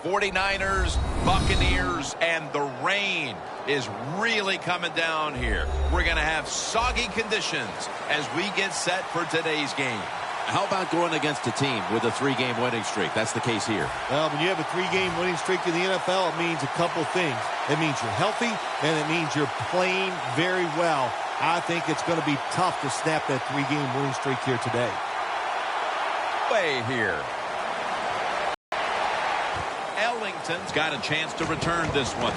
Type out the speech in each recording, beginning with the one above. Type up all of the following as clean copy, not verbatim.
49ers, Buccaneers, and the rain is really coming down here. We're going to have soggy conditions as we get set for today's game. How about going against a team with a 3-game winning streak? That's the case here. Well, when you have a 3-game winning streak in the NFL, it means a couple things. It means you're healthy, and it means you're playing very well. I think it's going to be tough to snap that 3-game winning streak here today. Way here. Ellington's got a chance to return this one.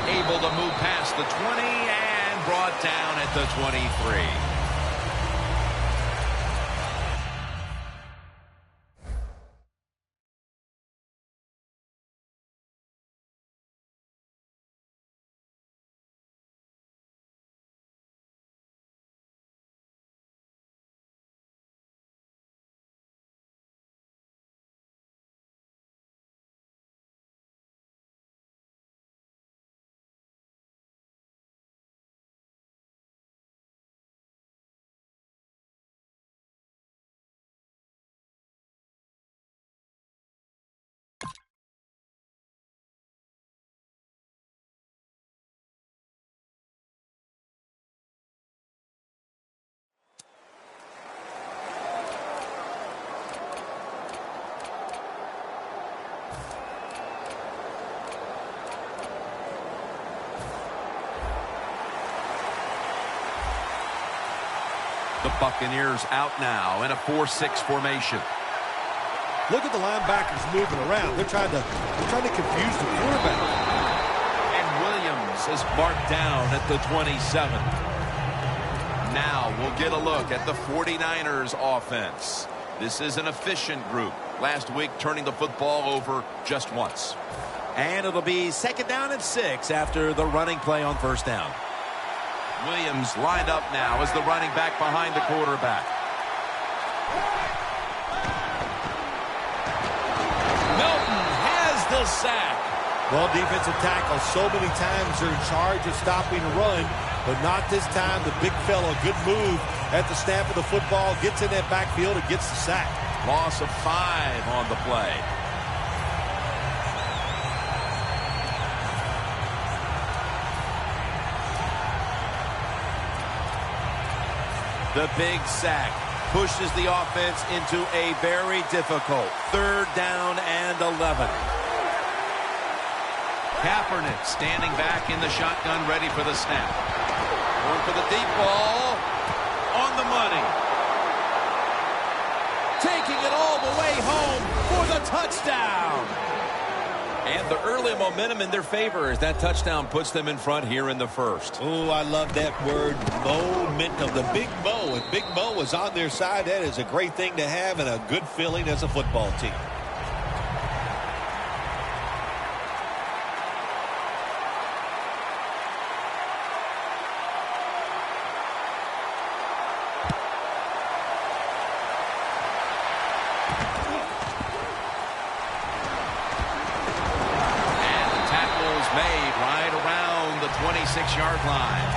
Able to move past the 20 and brought down at the 23. The Buccaneers out now in a 4-6 formation. Look at the linebackers moving around. They're trying to confuse the quarterback. And Williams is marked down at the 27. Now we'll get a look at the 49ers offense. This is an efficient group. Last week turning the football over just once. And it'll be 2nd down and 6 after the running play on 1st down. Williams lined up now as the running back behind the quarterback. Milton has the sack. Well, defensive tackle, so many times they're in charge of stopping a run, but not this time. The big fella, good move at the snap of the football, gets in that backfield and gets the sack. Loss of 5 on the play. The big sack pushes the offense into a very difficult 3rd down and 11. Kaepernick standing back in the shotgun, ready for the snap. Going for the deep ball. On the money. Taking it all the way home for the touchdown. And the early momentum in their favor as that touchdown puts them in front here in the 1st. Oh, I love that word, momentum. The Big Mo, and Big Mo is on their side. That is a great thing to have and a good feeling as a football team. Made right around the 26-yard line.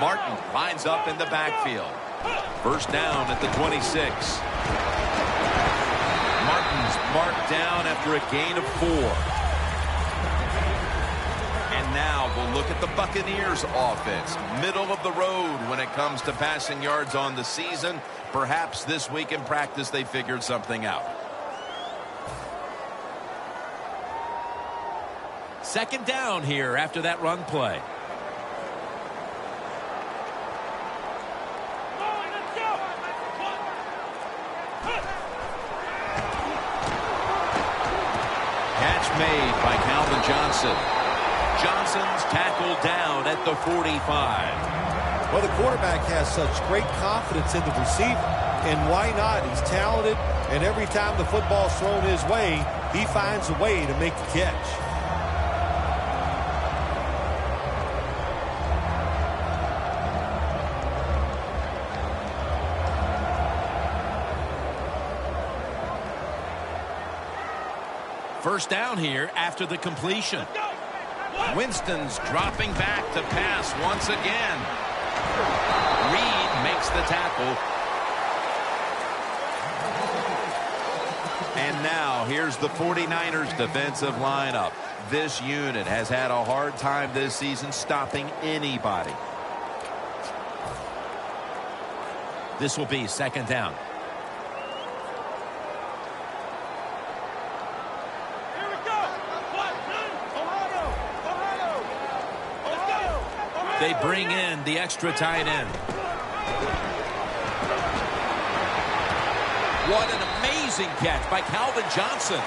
Martin lines up in the backfield. 1st down at the 26. Martin's marked down after a gain of 4. And now we'll look at the Buccaneers offense. Middle of the road when it comes to passing yards on the season. Perhaps this week in practice they figured something out. 2nd down here after that run play. Made by Calvin Johnson. Johnson's tackled down at the 45. Well, the quarterback has such great confidence in the receiver, and why not? He's talented, and every time the football's thrown his way, he finds a way to make the catch. First down here after the completion. Winston's dropping back to pass once again. Reed makes the tackle. And now here's the 49ers defensive lineup. This unit has had a hard time this season stopping anybody. This will be second down. They bring in the extra tight end. What an amazing catch by Calvin Johnson.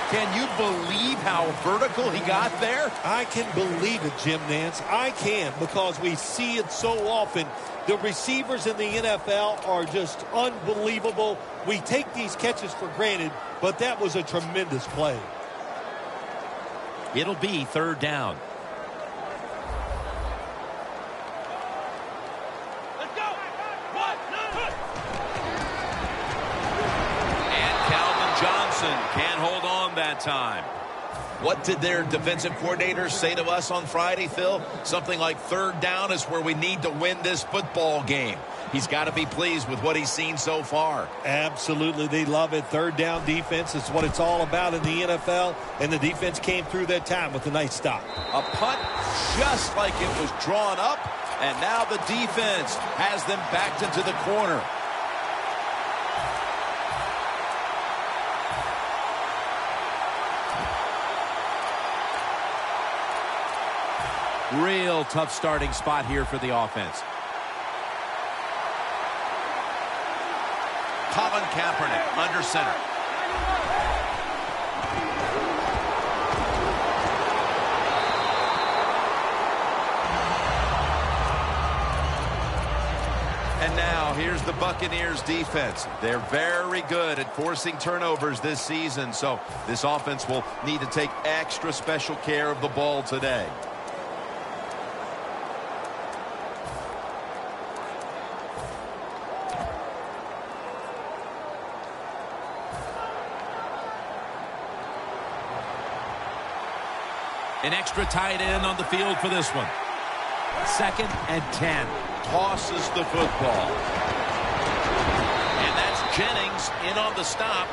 Can you believe how vertical he got there? I can believe it, Jim Nance. I can, because we see it so often. The receivers in the NFL are just unbelievable. We take these catches for granted, but that was a tremendous play. It'll be third down. Can't hold on that time. What did their defensive coordinators say to us on Friday, Phil? Something like third down is where we need to win this football game. He's got to be pleased with what he's seen so far. Absolutely. They love it. Third down defense is what it's all about in the NFL, and the defense came through that time with a nice stop. A punt just like it was drawn up, and now the defense has them backed into the corner. Real tough starting spot here for the offense. Colin Kaepernick under center. And now here's the Buccaneers defense. They're very good at forcing turnovers this season, so this offense will need to take extra special care of the ball today. An extra tight end on the field for this one. 2nd and 10. Tosses the football. And that's Jennings in on the stop.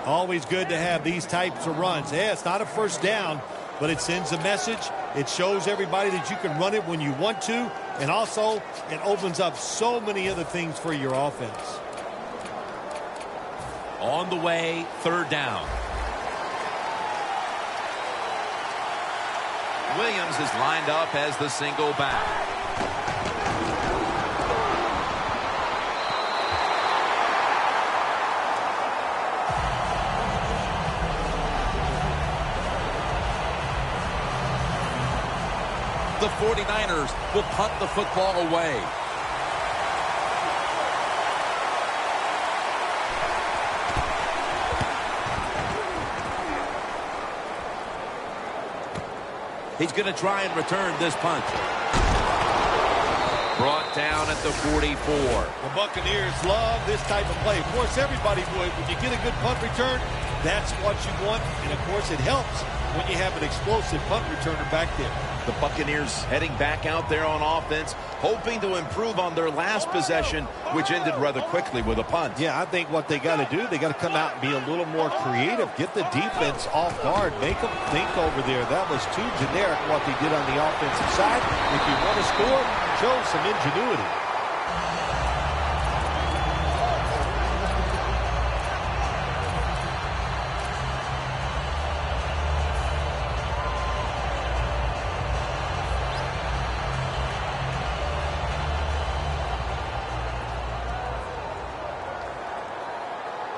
Always good to have these types of runs. Yeah, it's not a first down, but it sends a message. It shows everybody that you can run it when you want to. And also, it opens up so many other things for your offense. On the way, third down. Williams is lined up as the single back. The 49ers will punt the football away. He's going to try and return this punt. Brought down at the 44. The Buccaneers love this type of play. Of course, everybody would. When you get a good punt return, that's what you want. And, of course, it helps when you have an explosive punt returner back there. The Buccaneers heading back out there on offense, hoping to improve on their last possession, which ended rather quickly with a punt. Yeah, I think what they got to do, they got to come out and be a little more creative. Get the defense off guard. Make them think over there. That was too generic what they did on the offensive side. If you want to score, show some ingenuity.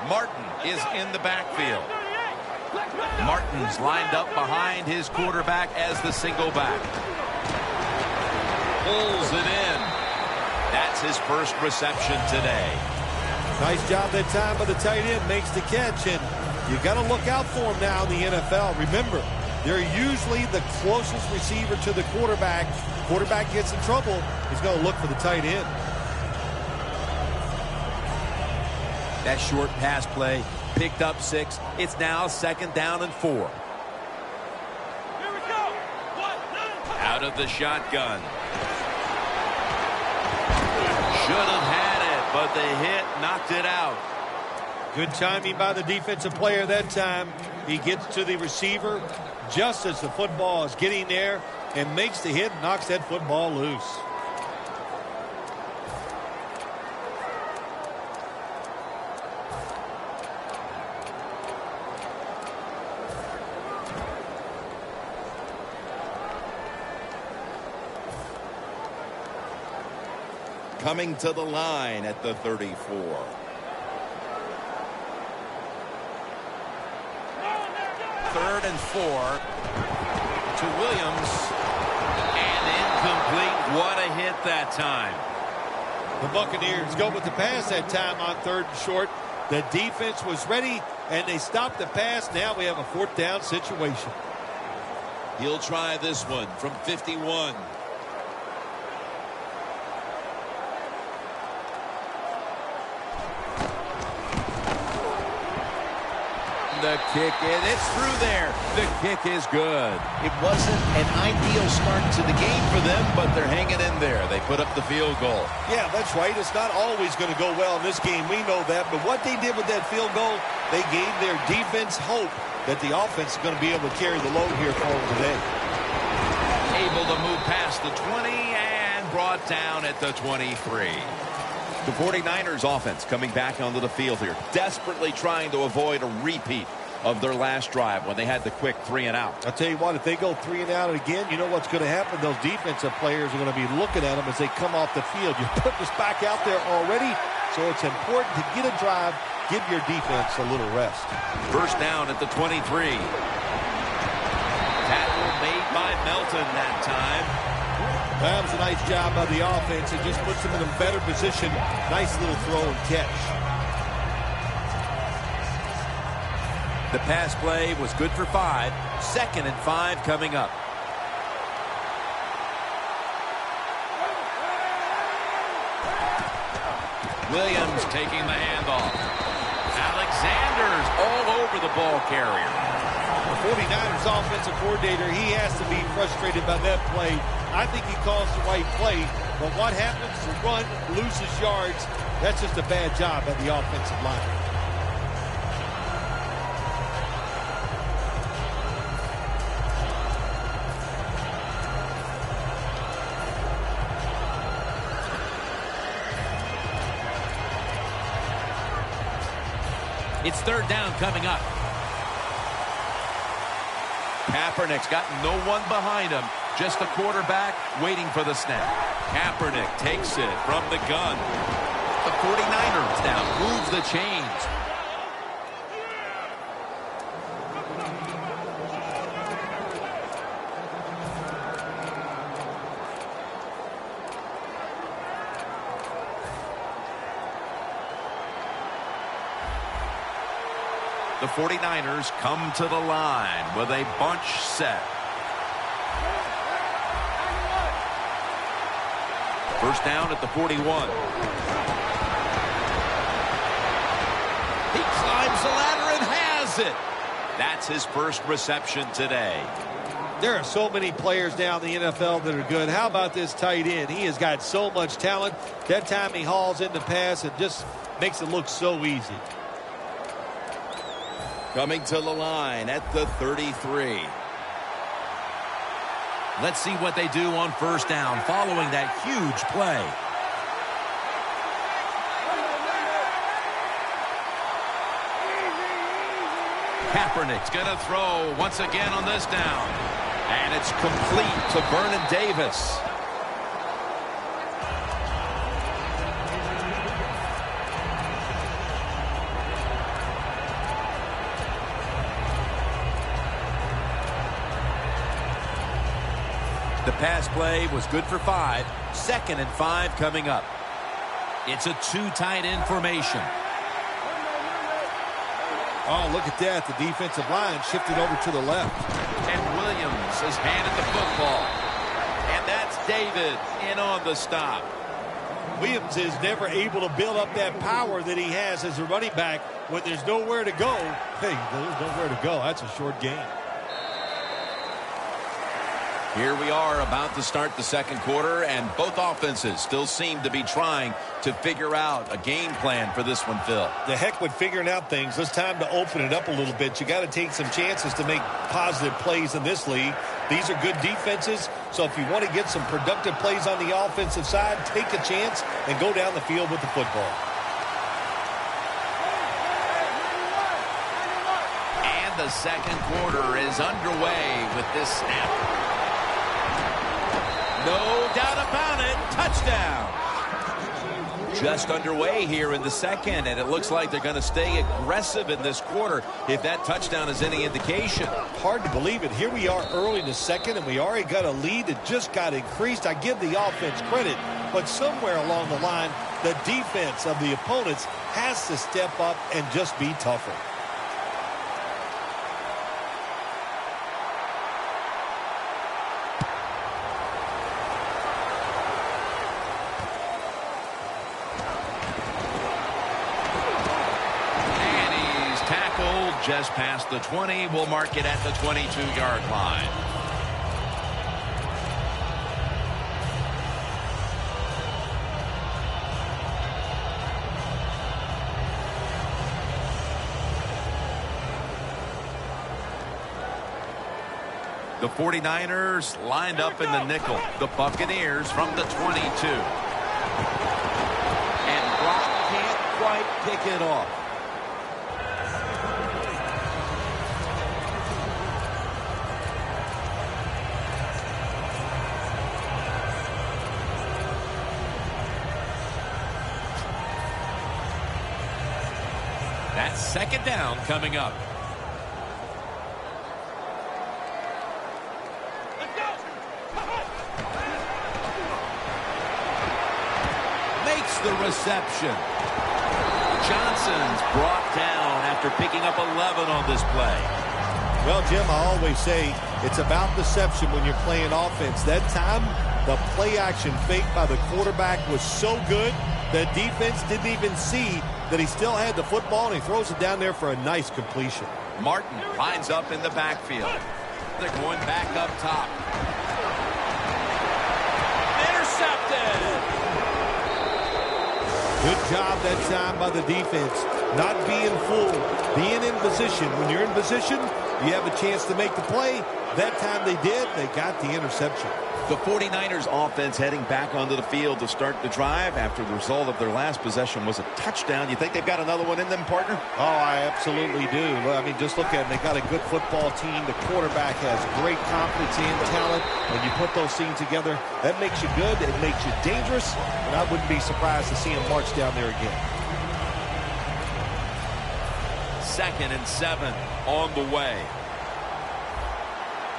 Martin is in the backfield. Martin's lined up behind his quarterback as the single back. Pulls it in. That's his first reception today. Nice job that time by the tight end. Makes the catch, and you got to look out for him now in the NFL. Remember, they're usually the closest receiver to the quarterback. Quarterback gets in trouble, he's going to look for the tight end. That short pass play picked up 6. It's now 2nd down and 4. Here we go. Out of the shotgun. Should have had it, but the hit knocked it out. Good timing by the defensive player that time. He gets to the receiver just as the football is getting there and makes the hit, knocks that football loose. Coming to the line at the 34. Third and 4 To Williams. And incomplete. What a hit that time. The Buccaneers go with the pass that time on 3rd and short. The defense was ready, and they stopped the pass. Now we have a 4th down situation. He'll try this one from 51. The kick is, it's through there. The kick is good. It wasn't an ideal start to the game for them, but they're hanging in there. They put up the field goal. Yeah, that's right. It's not always going to go well in this game. We know that. But what they did with that field goal, they gave their defense hope that the offense is going to be able to carry the load here for them today. Able to move past the 20 and brought down at the 23. The 49ers offense coming back onto the field here, desperately trying to avoid a repeat of their last drive when they had the quick 3 and out. I'll tell you what, if they go 3 and out again, you know what's going to happen? Those defensive players are going to be looking at them as they come off the field. You put this back out there already, so it's important to get a drive, give your defense a little rest. First down at the 23. Tackle made by Melton that time. That was a nice job by the offense. It just puts them in a better position. Nice little throw and catch. The pass play was good for 5. 2nd and 5 coming up. Williams taking the handoff. Alexander's all over the ball carrier. The 49ers offensive coordinator, he has to be frustrated by that play. I think he calls the right play, but what happens? The run loses yards. That's just a bad job by the offensive line. It's 3rd down coming up. Kaepernick's got no one behind him. Just the quarterback waiting for the snap. Kaepernick takes it from the gun. The 49ers now move the chains. The 49ers come to the line with a bunch set. First down at the 41. He climbs the ladder and has it. That's his first reception today. There are so many players now in the NFL that are good. How about this tight end? He has got so much talent. That time he hauls in the pass and just makes it look so easy. Coming to the line at the 33. Let's see what they do on first down following that huge play. Kaepernick's going to throw once again on this down. And it's complete to Vernon Davis. The pass play was good for 5. 2nd and 5 coming up. It's a 2 tight end formation. Oh, look at that. The defensive line shifted over to the left. And Williams has handed the football. And that's David in on the stop. Williams is never able to build up that power that he has as a running back when there's nowhere to go. Hey, there's nowhere to go. That's a short game. Here we are about to start the second quarter, and both offenses still seem to be trying to figure out a game plan for this one, Phil. The heck with figuring out things. It's time to open it up a little bit. You got to take some chances to make positive plays in this league. These are good defenses, so if you want to get some productive plays on the offensive side, take a chance and go down the field with the football. And the second quarter is underway with this snap. No doubt about it. Touchdown. Just underway here in the second, and it looks like they're going to stay aggressive in this quarter if that touchdown is any indication. Hard to believe it. Here we are early in the second, and we already got a lead that just got increased. I give the offense credit, but somewhere along the line, the defense of the opponents has to step up and just be tougher. Just past the 20. We'll mark it at the 22-yard line. The 49ers lined up in the nickel. The Buccaneers from the 22. And Brock can't quite pick it off. That's second down coming up. Makes the reception. Johnson's brought down after picking up 11 on this play. Well, Jim, I always say it's about deception when you're playing offense. That time, the play action fake by the quarterback was so good, the defense didn't even see that he still had the football, and he throws it down there for a nice completion. Martin lines up in the backfield. They're going back up top. Intercepted. Good job that time by the defense. Not being fooled, being in position. When you're in position, you have a chance to make the play. That time they did. They got the interception. The 49ers offense heading back onto the field to start the drive after the result of their last possession was a touchdown. You think they've got another one in them, partner? Oh, I absolutely do. I mean, just look at it. They got a good football team. The quarterback has great confidence and talent. When you put those things together, that makes you good. It makes you dangerous. And I wouldn't be surprised to see him march down there again. 2nd and 7 on the way.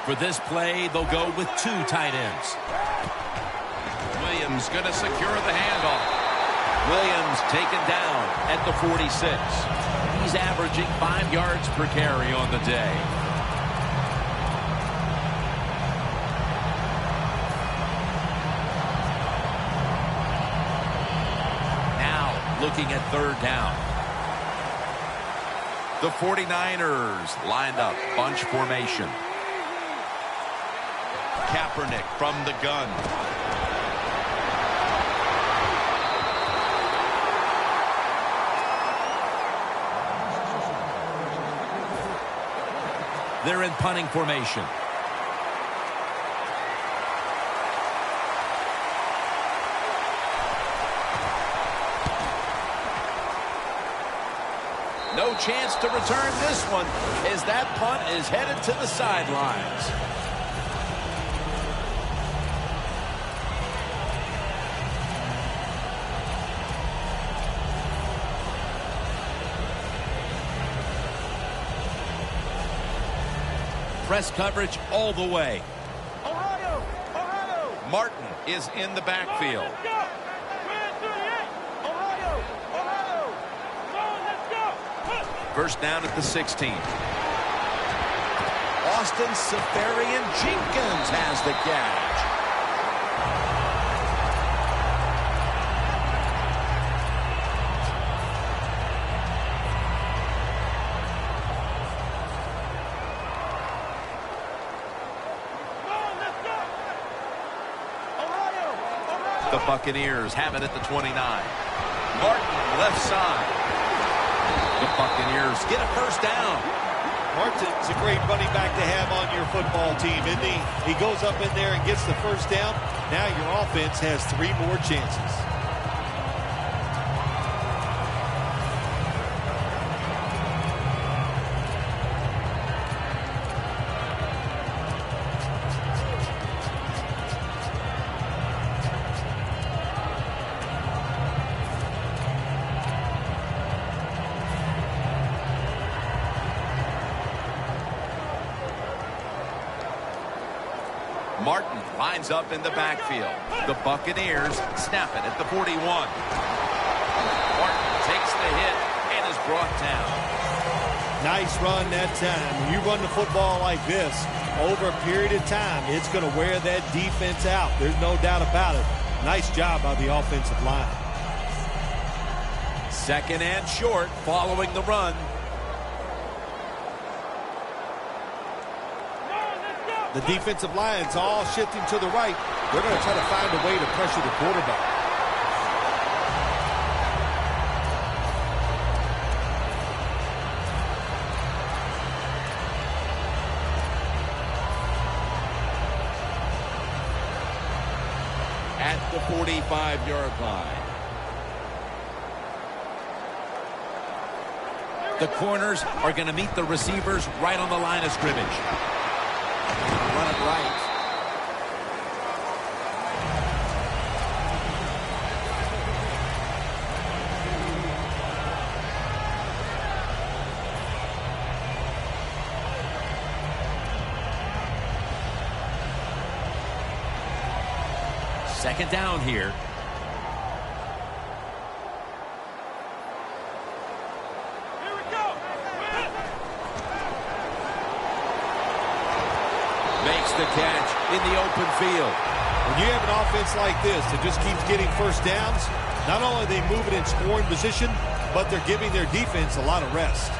For this play, they'll go with 2 tight ends. Williams going to secure the handoff. Williams taken down at the 46. He's averaging 5 yards per carry on the day. Now looking at 3rd down. The 49ers lined up, bunch formation. Kaepernick from the gun. They're in punting formation. No chance to return this one as that punt is headed to the sidelines. Press coverage all the way. Ohio! Ohio! Martin is in the backfield. First down at the 16. Austin Seferian-Jenkins has the catch. The Buccaneers have it at the 29. Martin, left side. The Buccaneers get a first down. Martin's a great running back to have on your football team, isn't he? He goes up in there and gets the first down. Now your offense has 3 more chances. Martin lines up in the backfield. The Buccaneers snap it at the 41. Martin takes the hit and is brought down. Nice run that time. When you run the football like this, over a period of time, it's going to wear that defense out. There's no doubt about it. Nice job by the offensive line. Second and short following the run. The defensive line's all shifting to the right. They're going to try to find a way to pressure the quarterback. At the 45-yard line. The corners are going to meet the receivers right on the line of scrimmage. Run it right. Second down here. Makes the catch in the open field. When you have an offense like this that just keeps getting first downs, not only are they moving in scoring position, but they're giving their defense a lot of rest.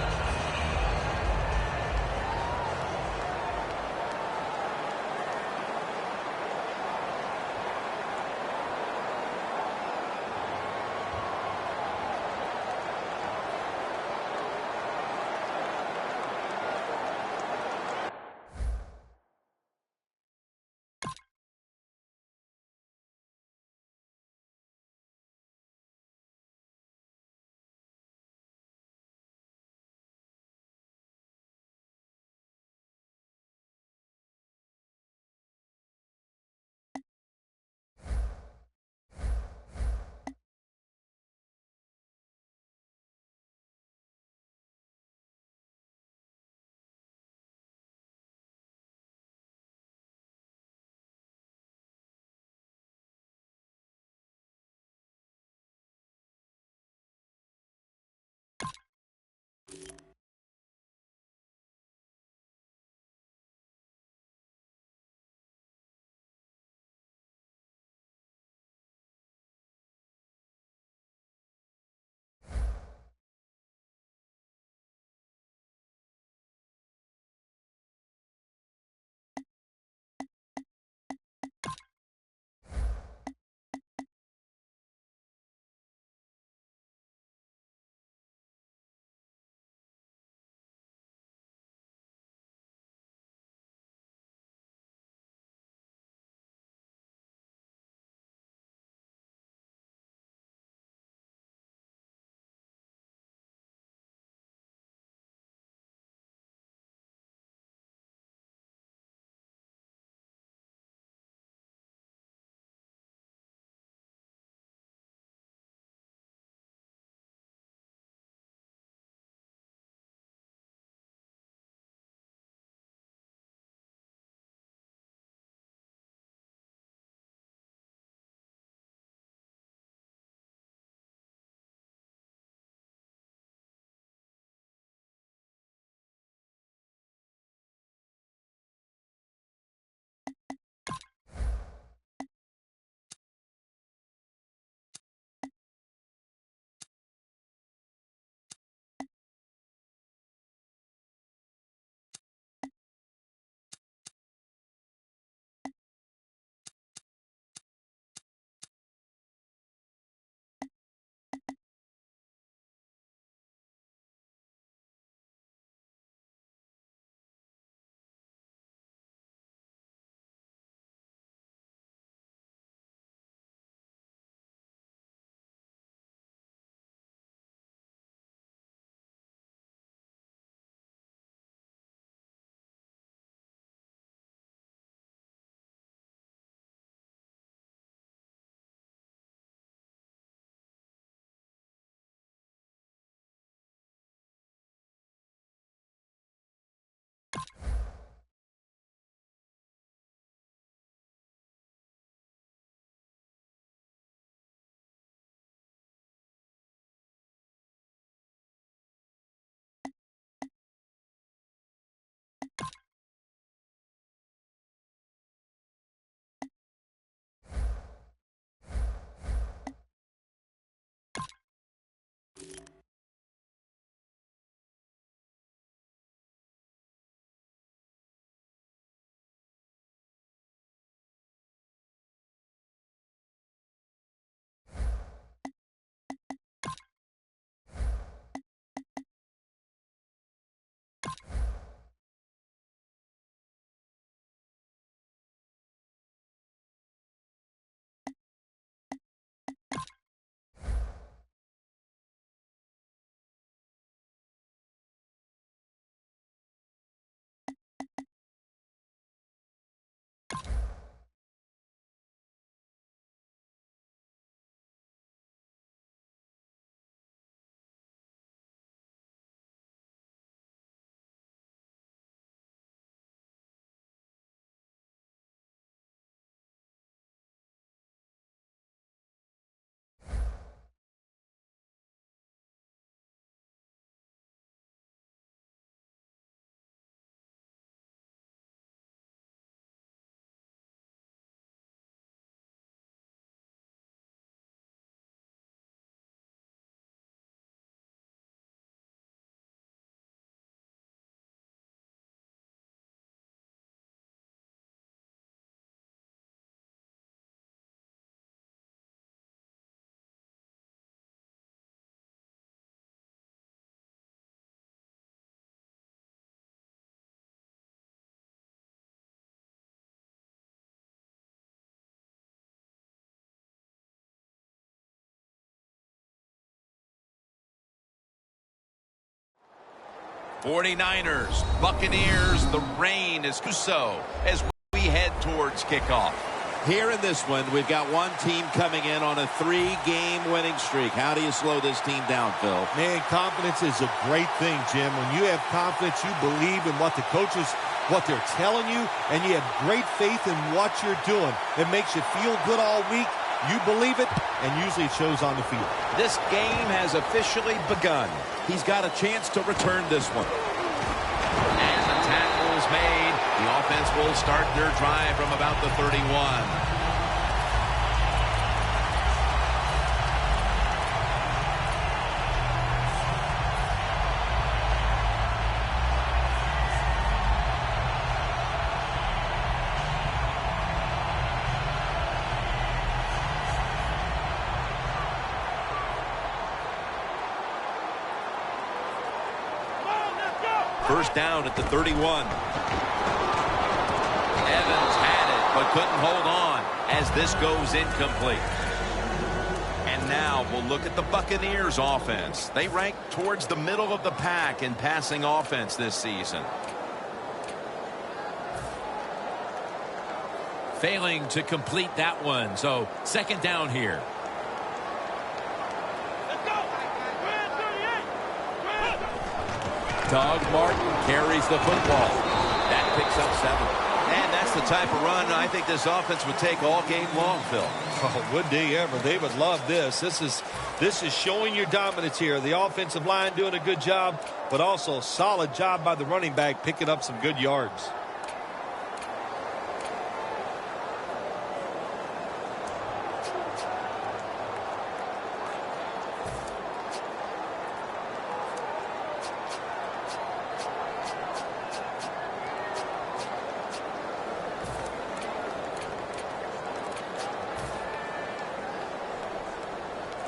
49ers, Buccaneers, the rain is so as we head towards kickoff. Here in this one, we've got one team coming in on a 3-game winning streak. How do you slow this team down, Phil? Man, confidence is a great thing, Jim. When you have confidence, you believe in what the coaches, what they're telling you, and you have great faith in what you're doing. It makes you feel good all week. You believe it, and usually it shows on the field. This game has officially begun. He's got a chance to return this one. And the tackle is made. The offense will start their drive from about the 31. First down at the 31. Evans had it, but couldn't hold on as this goes incomplete. And now we'll look at the Buccaneers offense. They rank towards the middle of the pack in passing offense this season. Failing to complete that one, so second down here. Doug Martin carries the football. That picks up 7. And that's the type of run I think this offense would take all game long, Phil. Oh, would they ever? They would love this. This is showing your dominance here. The offensive line doing a good job, but also a solid job by the running back picking up some good yards.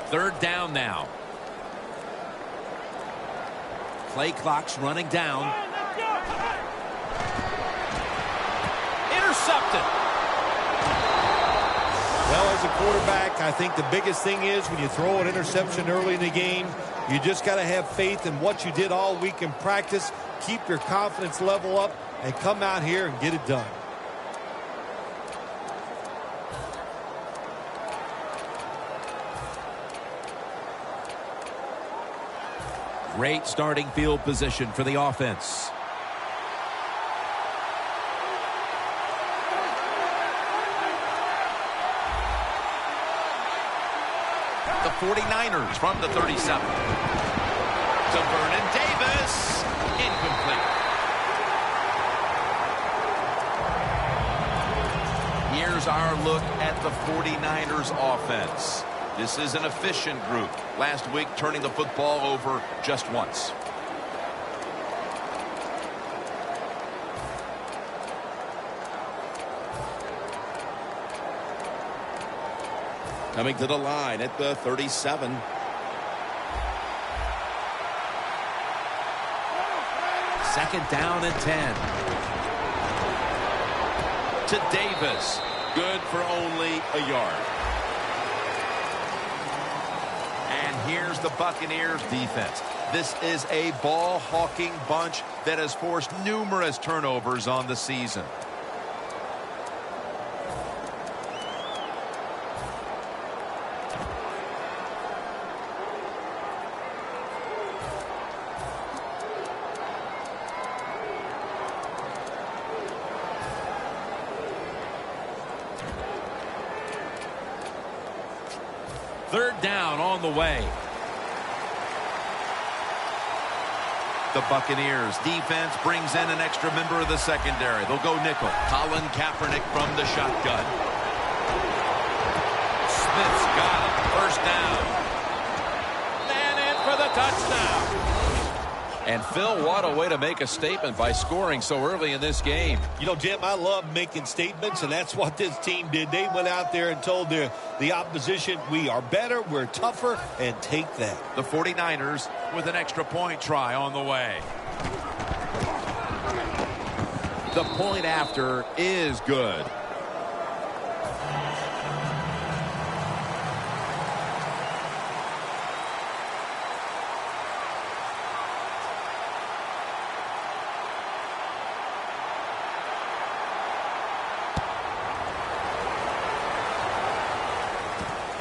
Third down now. Play clock's running down. Intercepted. Well, as a quarterback, I think the biggest thing is when you throw an interception early in the game, you just got to have faith in what you did all week in practice, keep your confidence level up, and come out here and get it done. Great starting field position for the offense. The 49ers from the 37. To Vernon Davis. Incomplete. Here's our look at the 49ers offense. This is an efficient group. Last week, turning the football over just once. Coming to the line at the 37. Second down and 10. To Davis. Good for only a yard. Here's the Buccaneers defense. This is a ball-hawking bunch that has forced numerous turnovers on the season. Third down on the way. The Buccaneers defense brings in an extra member of the secondary. They'll go nickel. Colin Kaepernick from the shotgun. Smith's got it. First down. And in for the touchdown. And Phil, what a way to make a statement by scoring so early in this game. You know, Jim, I love making statements, and that's what this team did. They went out there and told the opposition, we are better, we're tougher, and take that. The 49ers with an extra point try on the way. The point after is good.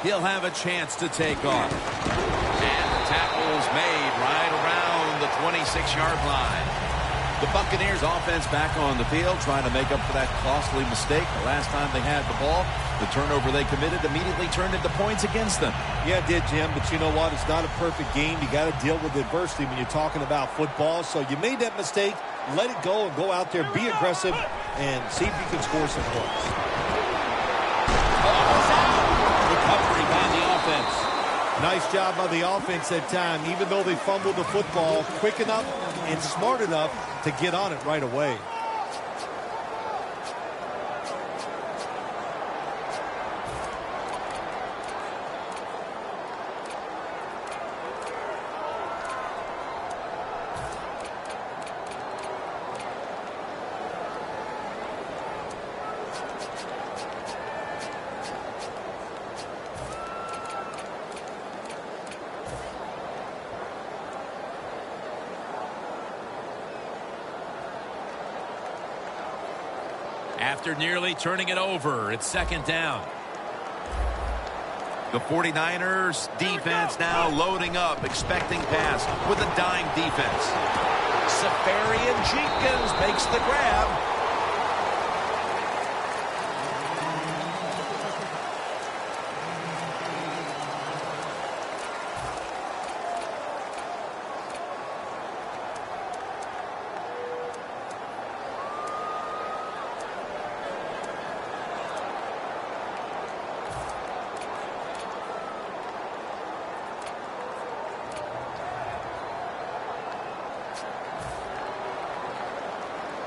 He'll have a chance to take off. And the tackle's made right around the 26-yard line. The Buccaneers offense back on the field trying to make up for that costly mistake the last time they had the ball. The turnover they committed immediately turned into points against them. Yeah, it did, Jim, but you know what? It's not a perfect game. You got to deal with adversity when you're talking about football. So you made that mistake. Let it go and go out there, be aggressive, and see if you can score some points. Recovery by the offense. Nice job by the offense that time. Even though they fumbled the football, quick enough and smart enough to get on it right away. After nearly turning it over, it's second down. The 49ers defense now loading up, expecting pass with a dime defense. Safarian Jenkins makes the grab.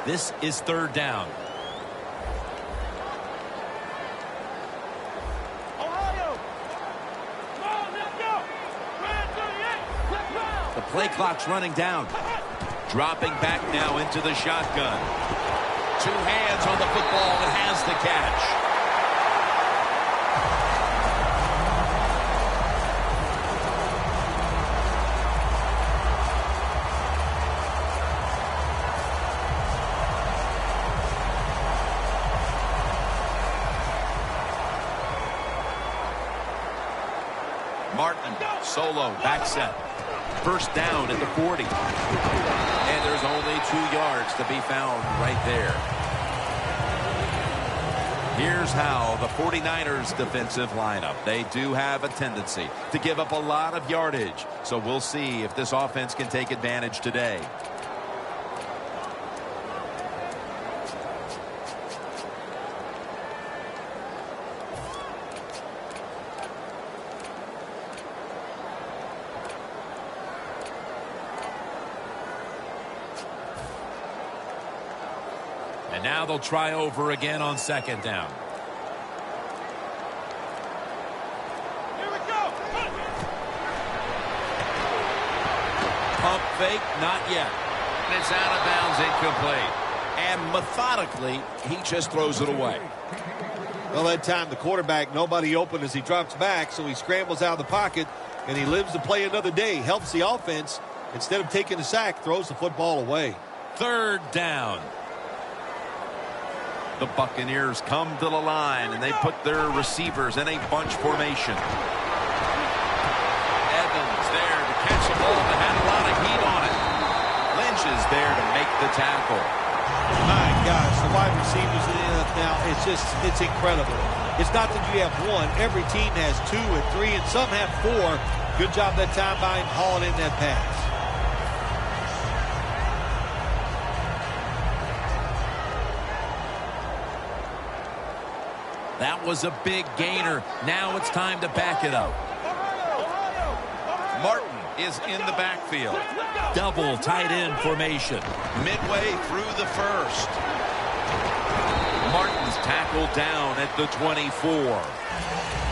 This is third down. Ohio. Come on, let's go. The play clock's running down. Dropping back now into the shotgun. Two hands on the football and has the catch. Martin, solo, back set. First down at the 40. And there's only 2 yards to be found right there. Here's how the 49ers defensive lineup. They do have a tendency to give up a lot of yardage. So we'll see if this offense can take advantage today. And now they'll try over again on second down. Here we go. Pump fake, not yet. And it's out of bounds, incomplete. And methodically, he just throws it away. Well, that time the quarterback, nobody open as he drops back, so he scrambles out of the pocket, and he lives to play another day. Helps the offense. Instead of taking the sack, throws the football away. Third down. The Buccaneers come to the line, and they put their receivers in a bunch formation. Evans there to catch the ball that had a lot of heat on it. Lynch is there to make the tackle. My gosh, the wide receivers in the NFL, it's incredible. It's not that you have one. Every team has 2 and 3, and some have 4. Good job that time by him hauling in that pass. That was a big gainer. Now it's time to back it up. Martin is in the backfield. Double tight end formation. Midway through the first. Martin's tackled down at the 24.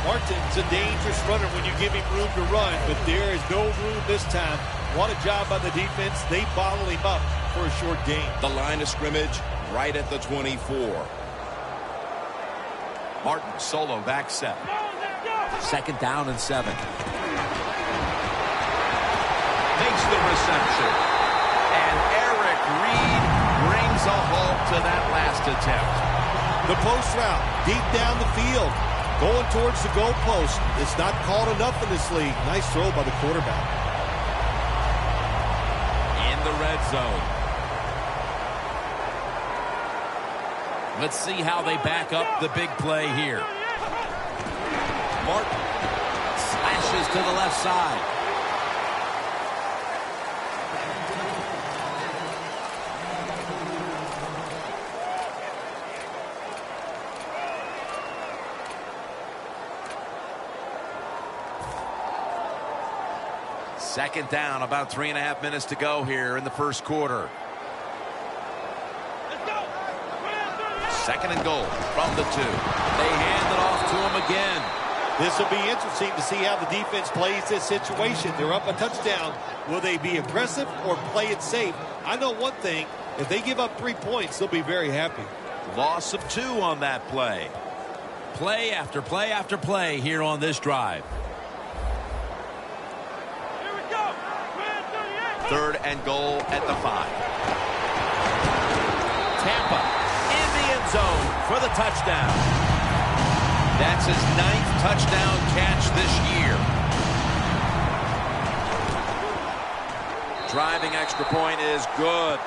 Martin's a dangerous runner when you give him room to run, but there is no room this time. What a job by the defense. They bottle him up for a short gain. The line of scrimmage right at the 24. Martin solo back set. Second down and 7. Makes the reception. And Eric Reed brings a halt to that last attempt. The post route deep down the field. Going towards the goalpost. It's not called enough in this league. Nice throw by the quarterback. In the red zone. Let's see how they back up the big play here. Martin slashes to the left side. Second down, about 3.5 minutes to go here in the first quarter. Second and goal from the 2. They hand it off to him again. This will be interesting to see how the defense plays this situation. They're up a touchdown. Will they be aggressive or play it safe? I know one thing. If they give up 3 points, they'll be very happy. Loss of 2 on that play. Play after play after play here on this drive. Third and goal at the 5. Tampa in the end zone for the touchdown. That's his 9th touchdown catch this year. Driving extra point is good.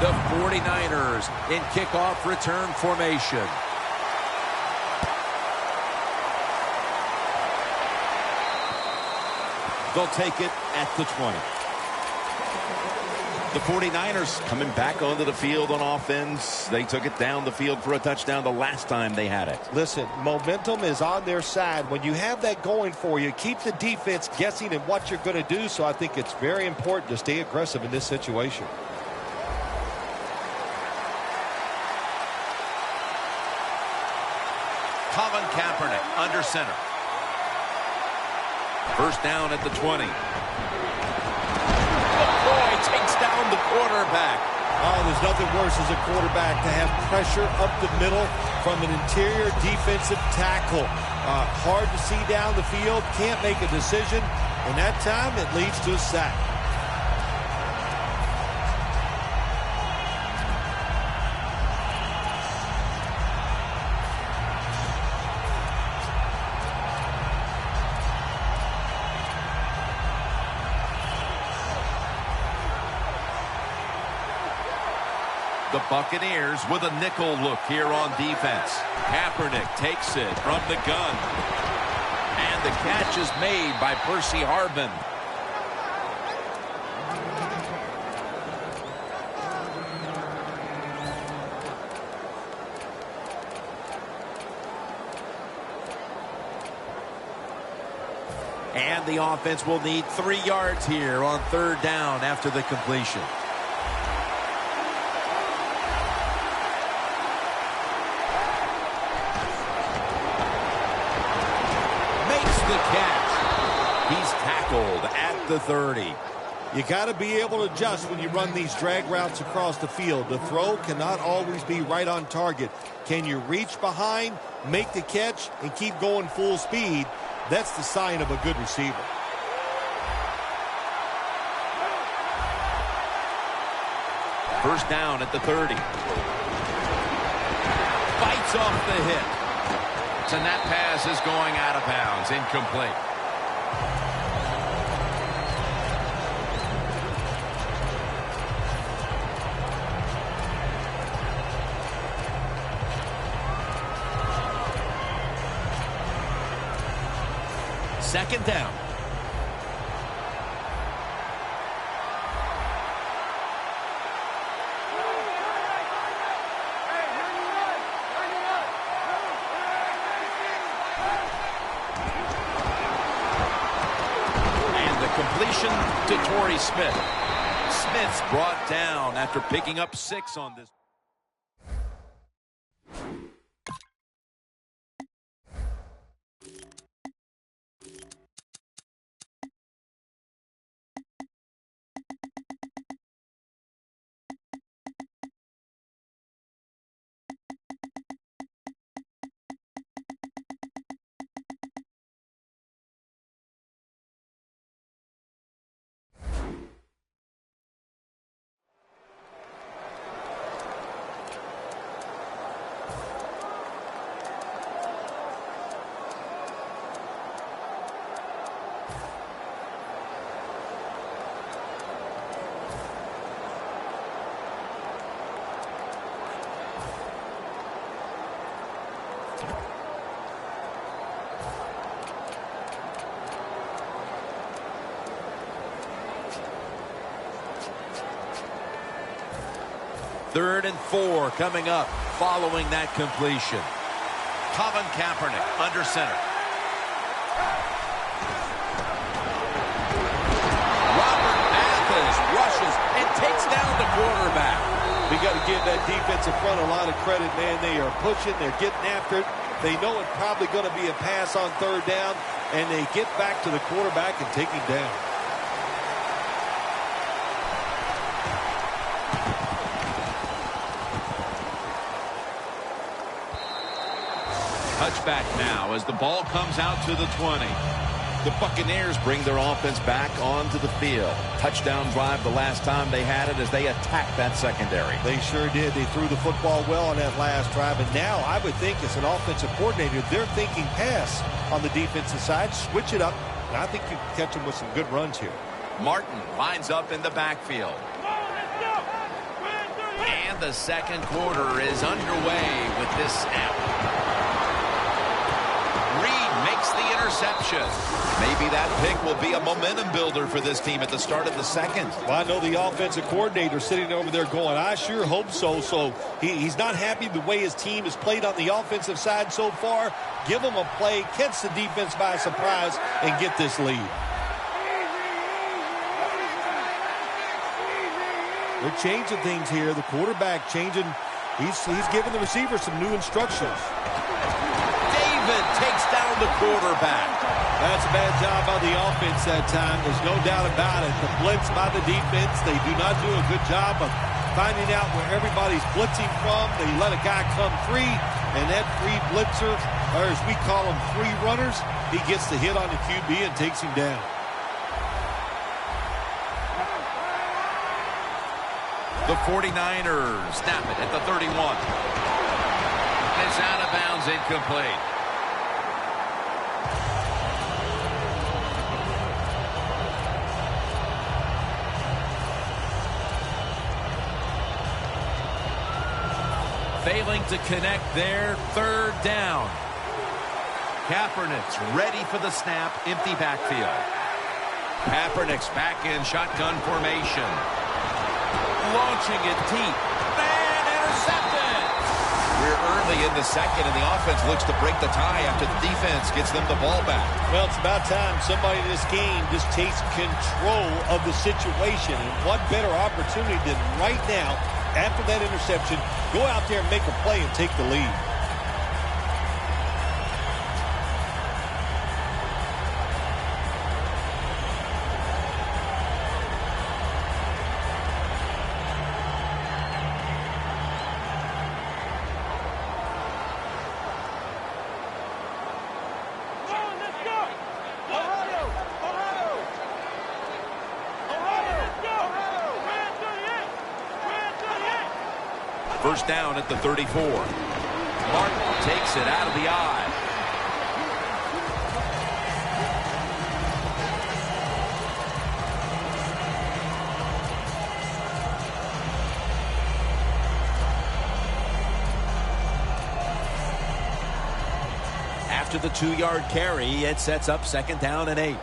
The 49ers in kickoff return formation. They'll take it at the 20. The 49ers coming back onto the field on offense. They took it down the field for a touchdown the last time they had it. Listen, momentum is on their side. When you have that going for you, keep the defense guessing at what you're going to do. So I think it's very important to stay aggressive in this situation. Colin Kaepernick under center. First down at the 20. Boy takes down the quarterback. Oh, there's nothing worse as a quarterback to have pressure up the middle from an interior defensive tackle. Hard to see down the field, can't make a decision, and that time it leads to a sack. The Buccaneers with a nickel look here on defense. Kaepernick takes it from the gun. And the catch is made by Percy Harvin. And the offense will need 3 yards here on third down after the completion. He's tackled at the 30. You got to be able to adjust when you run these drag routes across the field. The throw cannot always be right on target. Can you reach behind, make the catch, and keep going full speed? That's the sign of a good receiver. First down at the 30. Bites off the hit. And that pass is going out of bounds, incomplete. Second down. Completion to Torrey Smith. Smith's brought down after picking up 6 on this. 3rd and 4 coming up following that completion. Colin Kaepernick under center. Robert Mathis rushes and takes down the quarterback. We got to give that defensive front a lot of credit, man. They are pushing. They're getting after it. They know it's probably going to be a pass on 3rd down, and they get back to the quarterback and take him down. Touchback now as the ball comes out to the 20. The Buccaneers bring their offense back onto the field. Touchdown drive the last time they had it as they attacked that secondary. They sure did. They threw the football well on that last drive. And now I would think as an offensive coordinator, they're thinking pass on the defensive side. Switch it up. And I think you can catch them with some good runs here. Martin lines up in the backfield. And the second quarter is underway with this snap. Reed makes the interception. Maybe that pick will be a momentum builder for this team at the start of the second. Well, I know the offensive coordinator sitting over there going, I sure hope so. So he's not happy the way his team has played on the offensive side so far. Give him a play, catch the defense by surprise, and get this lead. They're changing things here. The quarterback changing. He's giving the receiver some new instructions. David takes down the quarterback. That's a bad job by the offense that time. There's no doubt about it. The blitz by the defense, they do not do a good job of finding out where everybody's blitzing from. They let a guy come free, and that free blitzer, or as we call them, free runners, he gets the hit on the QB and takes him down. The 49ers snap it at the 31. It's out of bounds, incomplete. Failing to connect there, 3rd down. Kaepernick's ready for the snap, empty backfield. Kaepernick's back in shotgun formation. Launching it deep. And intercepted! We're early in the second, and the offense looks to break the tie after the defense gets them the ball back. Well, it's about time somebody in this game just takes control of the situation. And what better opportunity than right now, after that interception, go out there and make a play and take the lead. First down at the 34. Martin takes it out of the eye. After the 2-yard carry, it sets up 2nd down and 8.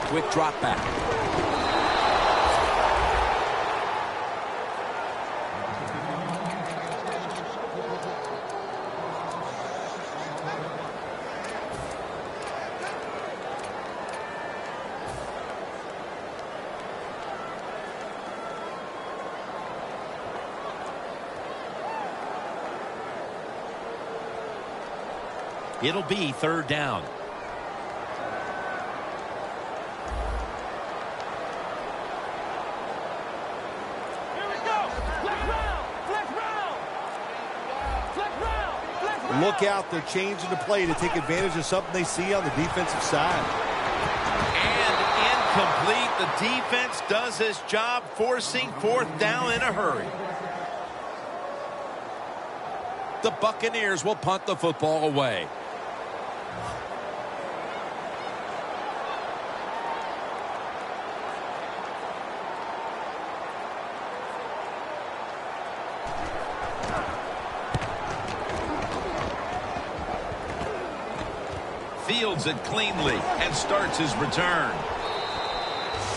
Quick drop back. It'll be 3rd down. Here we go. Flex round. Flex round. Flex round. Flex round. Look out. They're changing the play to take advantage of something they see on the defensive side. And incomplete. The defense does its job, forcing 4th down in a hurry. The Buccaneers will punt the football away. Fields it cleanly and starts his return.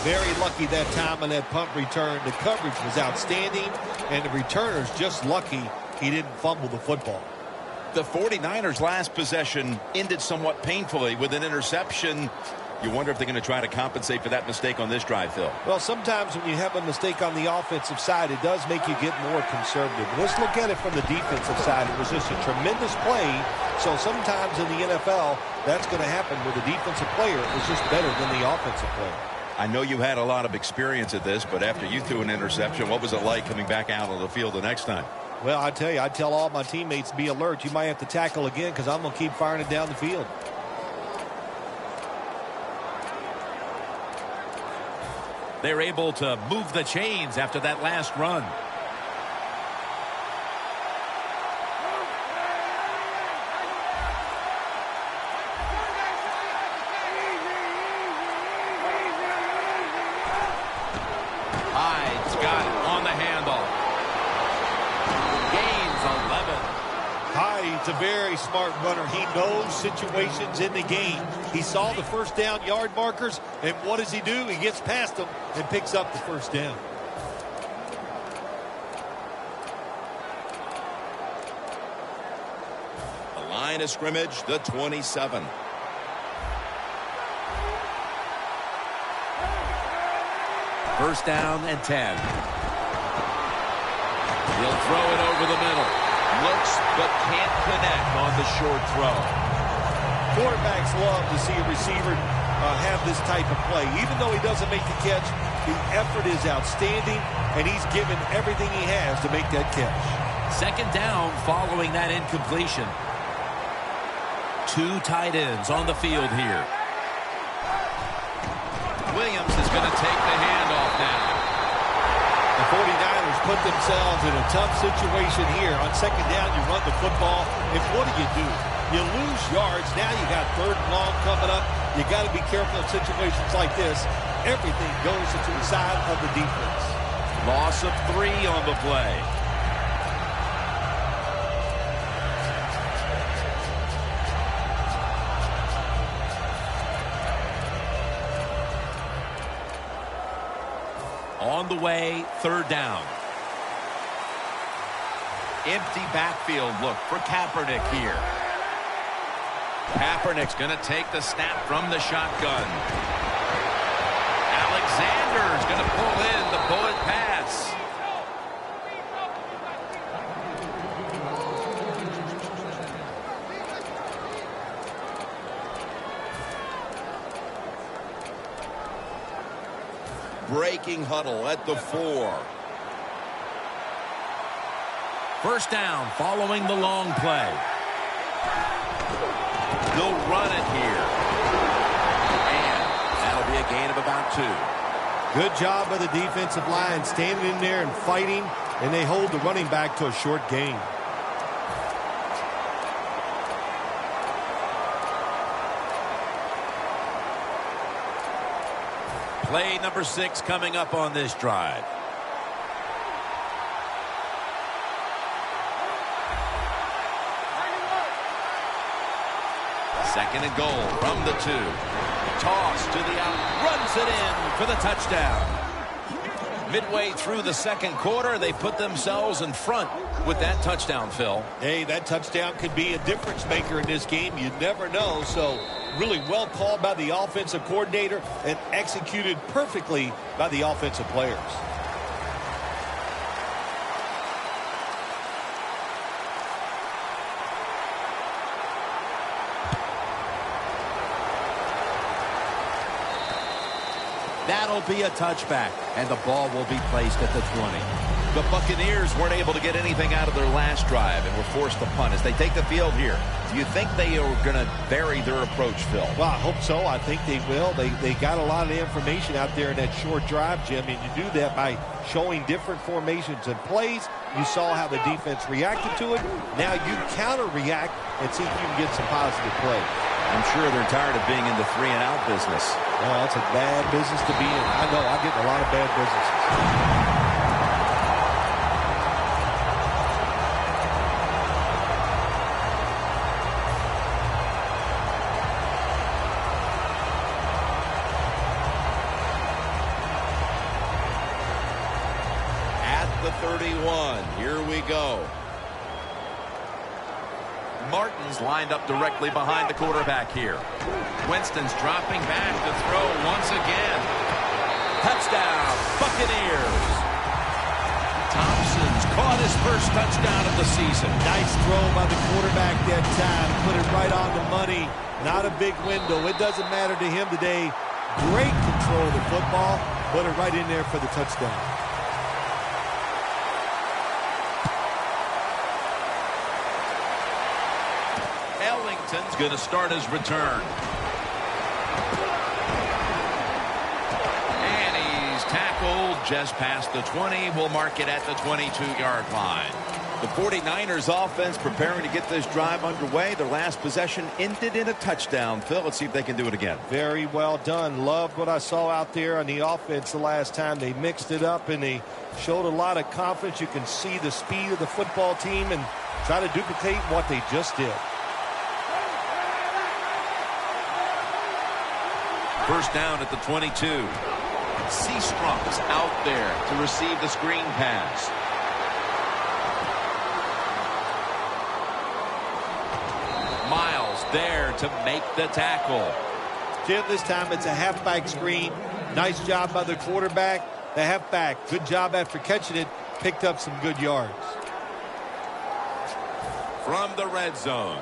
Very lucky that time on that punt return. The coverage was outstanding, and the returner's just lucky he didn't fumble the football. The 49ers' last possession ended somewhat painfully with an interception. You wonder if they're going to try to compensate for that mistake on this drive, Phil. Well, sometimes when you have a mistake on the offensive side, it does make you get more conservative. Let's look at it from the defensive side. It was just a tremendous play. So sometimes in the NFL, that's going to happen where the defensive player is just better than the offensive player. I know you had a lot of experience at this, but after you threw an interception, what was it like coming back out on the field the next time? Well, I tell you, I tell all my teammates, be alert. You might have to tackle again because I'm going to keep firing it down the field. They're able to move the chains after that last run. Hyde's got it on the handoff. Gains 11. Hyde's a very smart runner. He knows situations in the game. He saw the first down yard markers, and what does he do? He gets past them and picks up the first down. The line of scrimmage, the 27. First down and 10. He'll throw it over the middle. Looks but can't connect on the short throw. Quarterbacks love to see a receiver have this type of play. Even though he doesn't make the catch, the effort is outstanding, and he's given everything he has to make that catch. Second down following that incompletion. Two tight ends on the field here. Williams is going to take the handoff now. The 49ers put themselves in a tough situation here. On second down, you run the football, and what do? You lose yards. Now you got third and long coming up. You got to be careful in situations like this. Everything goes to the side of the defense. Loss of 3 on the play. On the way, third down. Empty backfield look for Kaepernick here. Kaepernick's going to take the snap from the shotgun. Alexander's going to pull in the bullet pass. Breaking huddle at the 4. First down following the long play. They'll run it here. And that'll be a gain of about 2. Good job by the defensive line standing in there and fighting, and they hold the running back to a short gain. Play number 6 coming up on this drive. Second and goal from the 2. Toss to the out. Runs it in for the touchdown. Midway through the second quarter, they put themselves in front with that touchdown, Phil. Hey, that touchdown could be a difference maker in this game. You never know. So really well called by the offensive coordinator and executed perfectly by the offensive players. That'll be a touchback, and the ball will be placed at the 20. The Buccaneers weren't able to get anything out of their last drive and were forced to punt as they take the field here. Do you think they are going to vary their approach, Phil? Well, I hope so. I think they will. They got a lot of information out there in that short drive, Jim, and you do that by showing different formations and plays. You saw how the defense reacted to it. Now you counter-react and see if you can get some positive play. I'm sure they're tired of being in the 3-and-out business. Well, that's a bad business to be in. I know. I get in a lot of bad businesses. 21. Here we go. Martin's lined up directly behind the quarterback here. Winston's dropping back to throw once again. Touchdown, Buccaneers. Thompson's caught his first touchdown of the season. Nice throw by the quarterback that time. Put it right on the money. Not a big window. It doesn't matter to him today. Great control of the football. Put it right in there for the touchdown. Ellington's going to start his return. And he's tackled just past the 20. We'll mark it at the 22-yard line. The 49ers offense preparing to get this drive underway. Their last possession ended in a touchdown. Phil, let's see if they can do it again. Very well done. Loved what I saw out there on the offense the last time. They mixed it up and they showed a lot of confidence. You can see the speed of the football team and try to duplicate what they just did. First down at the 22. Seastrom's out there to receive the screen pass. Miles there to make the tackle. Jim, this time it's a halfback screen. Nice job by the quarterback. The halfback, good job after catching it. Picked up some good yards. From the red zone.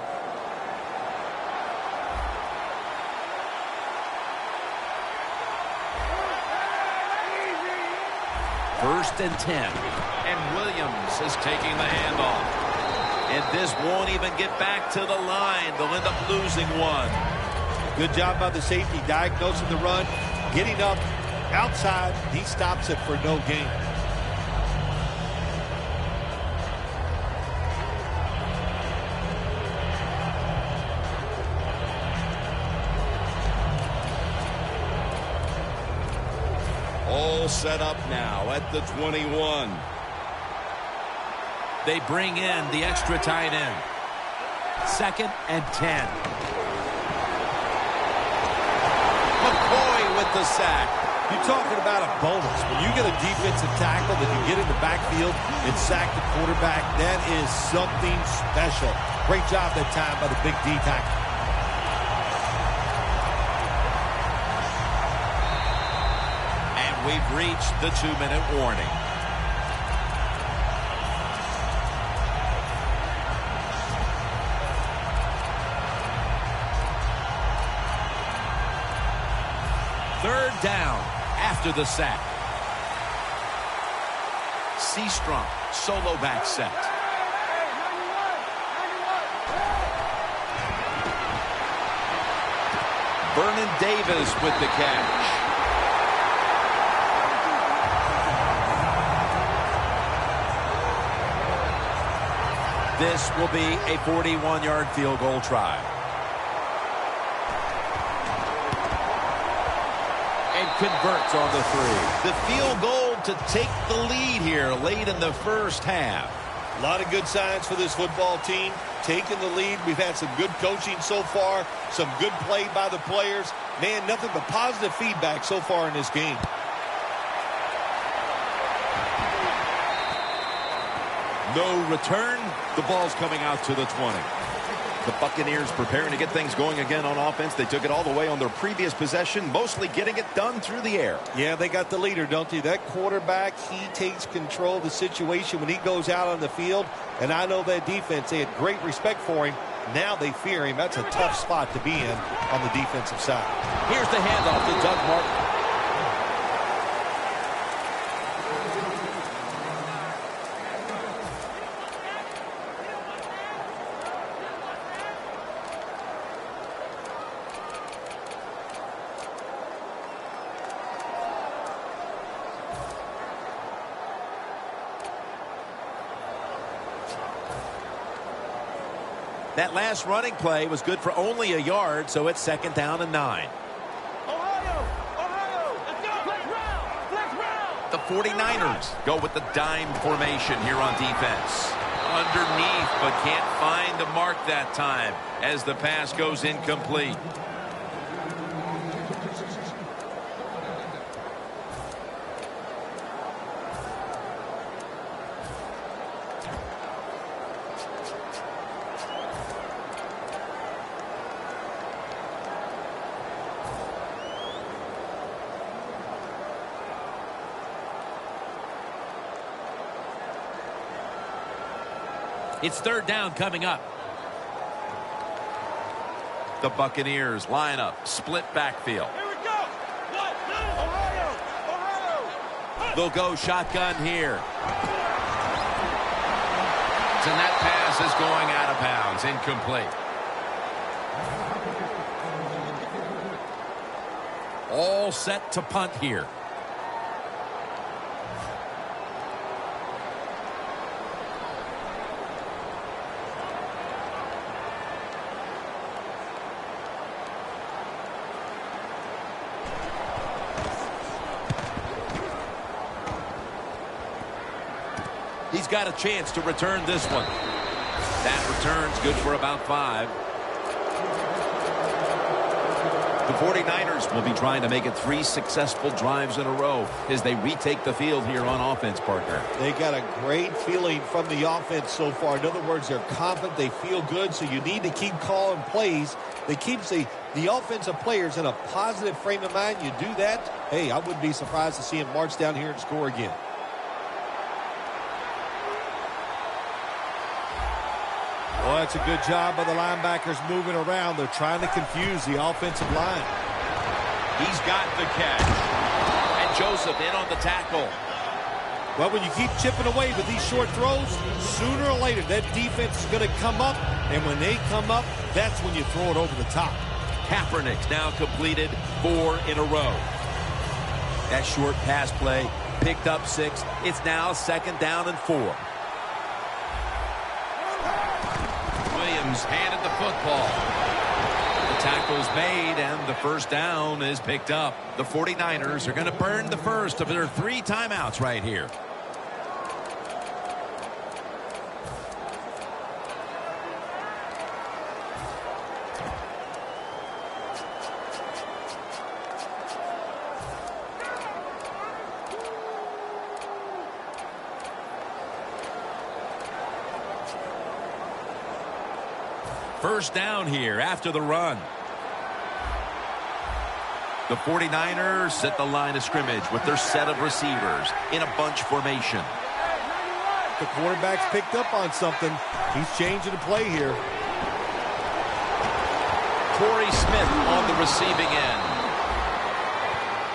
First and 10. And Williams is taking the handoff. And this won't even get back to the line. They'll end up losing one. Good job by the safety, diagnosing the run, getting up outside. He stops it for no gain. All set up now at the 21. They bring in the extra tight end. Second and 10. McCoy with the sack. You're talking about a bonus. When you get a defensive tackle that can get in the backfield and sack the quarterback, that is something special. Great job that time by the big D tackle. And we've reached the 2-minute warning. Third down after the sack. Seastrom, solo back set. Vernon Davis with the catch. This will be a 41-yard field goal try. Converts on the 3. The field goal to take the lead here late in the first half. A lot of good signs for this football team. Taking the lead. We've had some good coaching so far. Some good play by the players. Man, nothing but positive feedback so far in this game. No return. The ball's coming out to the 20. The Buccaneers preparing to get things going again on offense. They took it all the way on their previous possession, mostly getting it done through the air. Yeah, they got the leader, don't they? That quarterback, he takes control of the situation when he goes out on the field. And I know that defense, they had great respect for him. Now they fear him. That's a tough spot to be in on the defensive side. Here's the handoff to Doug Martin. That last running play was good for only a yard, so it's second down and 9. Ohio, let's go. Flex round. The 49ers go with the dime formation here on defense. Underneath, but can't find the mark that time as the pass goes incomplete. It's third down coming up. The Buccaneers line up, split backfield. Here we go. 1, 2, Ohio. Ohio. They'll go shotgun here. And that pass is going out of bounds, incomplete. All set to punt here. He's got a chance to return this one. That return's good for about 5. The 49ers will be trying to make it 3 successful drives in a row as they retake the field here on offense, partner. They got a great feeling from the offense so far. In other words, they're confident, they feel good, so you need to keep calling plays. They keep the offensive players in a positive frame of mind. You do that, hey, I wouldn't be surprised to see them march down here and score again. Well, that's a good job by the linebackers moving around. They're trying to confuse the offensive line. He's got the catch. And Joseph in on the tackle. Well, when you keep chipping away with these short throws, sooner or later that defense is going to come up, and when they come up, that's when you throw it over the top. Kaepernick's now completed 4 in a row. That short pass play picked up 6. It's now 2nd down and 4. Williams handed the football. The tackle's made, and the first down is picked up. The 49ers are going to burn the first of their 3 timeouts right here. First down here after the run. The 49ers set the line of scrimmage with their set of receivers in a bunch formation. The quarterback's picked up on something. He's changing the play here. Torrey Smith on the receiving end.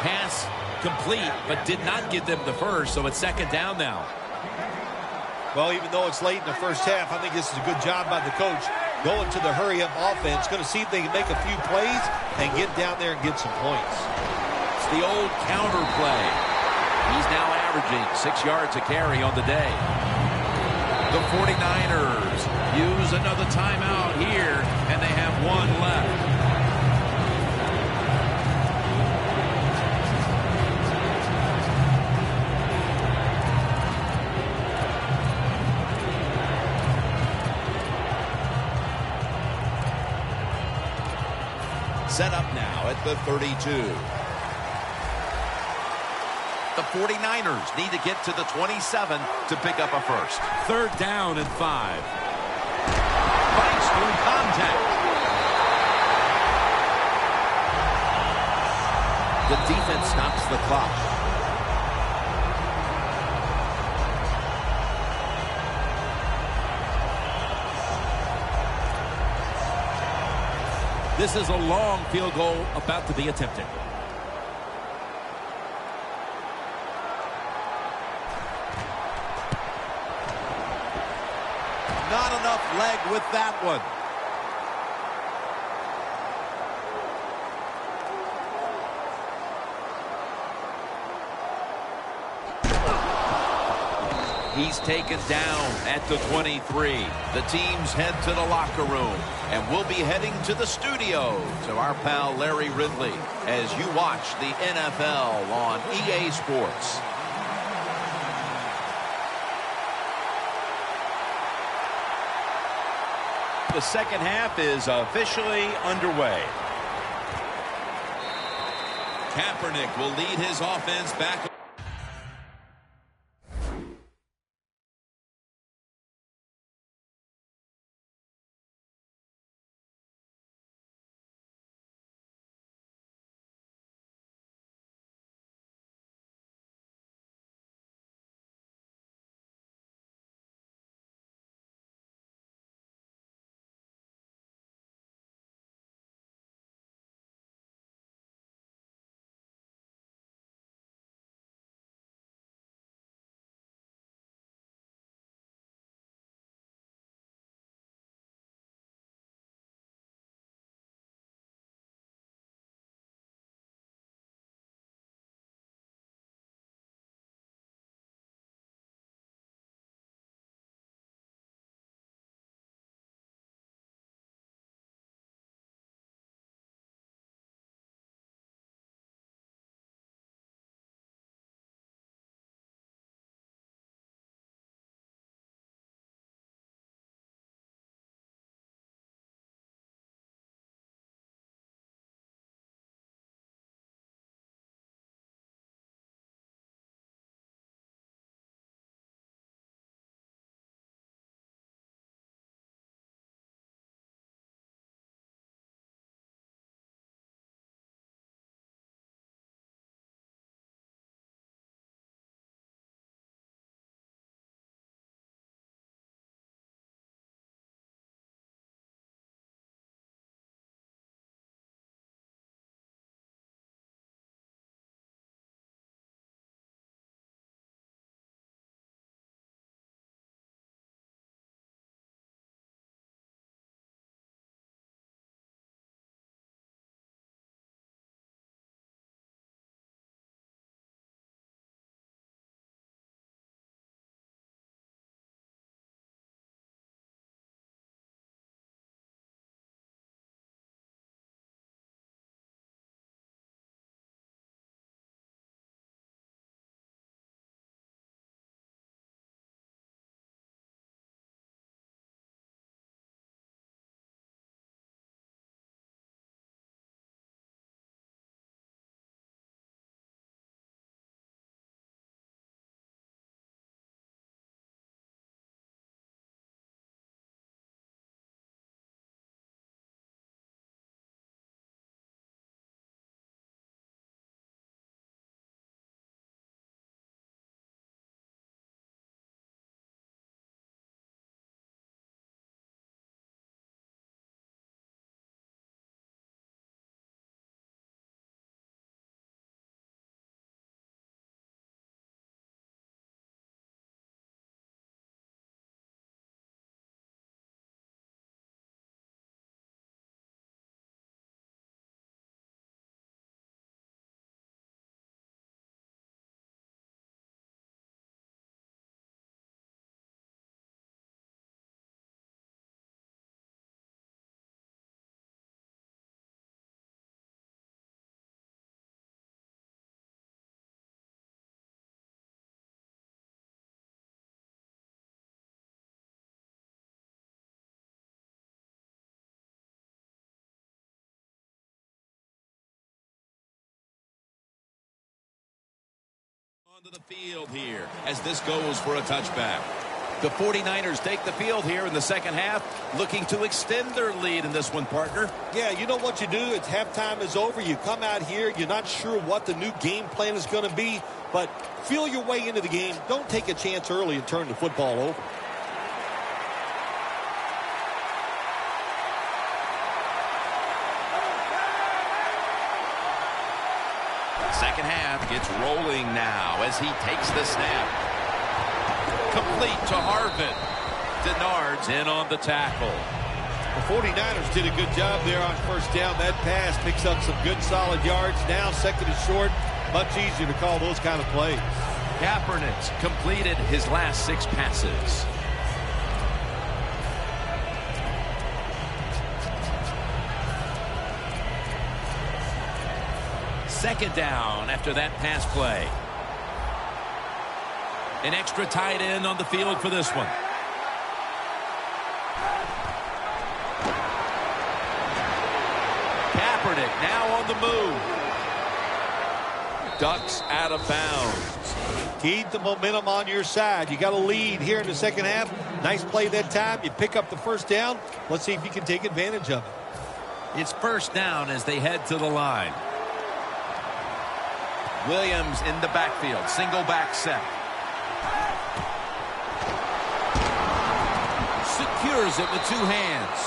Pass complete, but did not get them the first, so it's 2nd down now. Well, even though it's late in the first half, I think this is a good job by the coach. Going to the hurry-up offense. Going to see if they can make a few plays and get down there and get some points. It's the old counter play. He's now averaging 6 yards a carry on the day. The 49ers use another timeout here, and they have 1 left. Set up now at the 32. The 49ers need to get to the 27 to pick up a first. 3rd down and 5. Fights through contact. The defense stops the clock. This is a long field goal about to be attempted. Not enough leg with that one. He's taken down at the 23. The teams head to the locker room, and we'll be heading to the studio to our pal Larry Ridley as you watch the NFL on EA Sports. The second half is officially underway. Kaepernick will lead his offense back. onto the field here as this goes for a touchback. The 49ers take the field here in the second half, looking to extend their lead in this one, partner. Yeah, you know what you do? It's halftime is over. You come out here. You're not sure what the new game plan is going to be, but feel your way into the game. Don't take a chance early and turn the football over. Second half gets rolling now as he takes the snap. Complete to Harvin. Denard's in on the tackle. The 49ers did a good job there on first down. That pass picks up some good solid yards. Now second and short. Much easier to call those kind of plays. Kaepernick's completed his last 6 passes. Second down after that pass play. An extra tight end on the field for this one. Kaepernick now on the move. Ducks out of bounds. Keep the momentum on your side. You got a lead here in the second half. Nice play that time. You pick up the first down. Let's see if you can take advantage of it. It's first down as they head to the line. Williams in the backfield. Single back set. Secures it with 2 hands.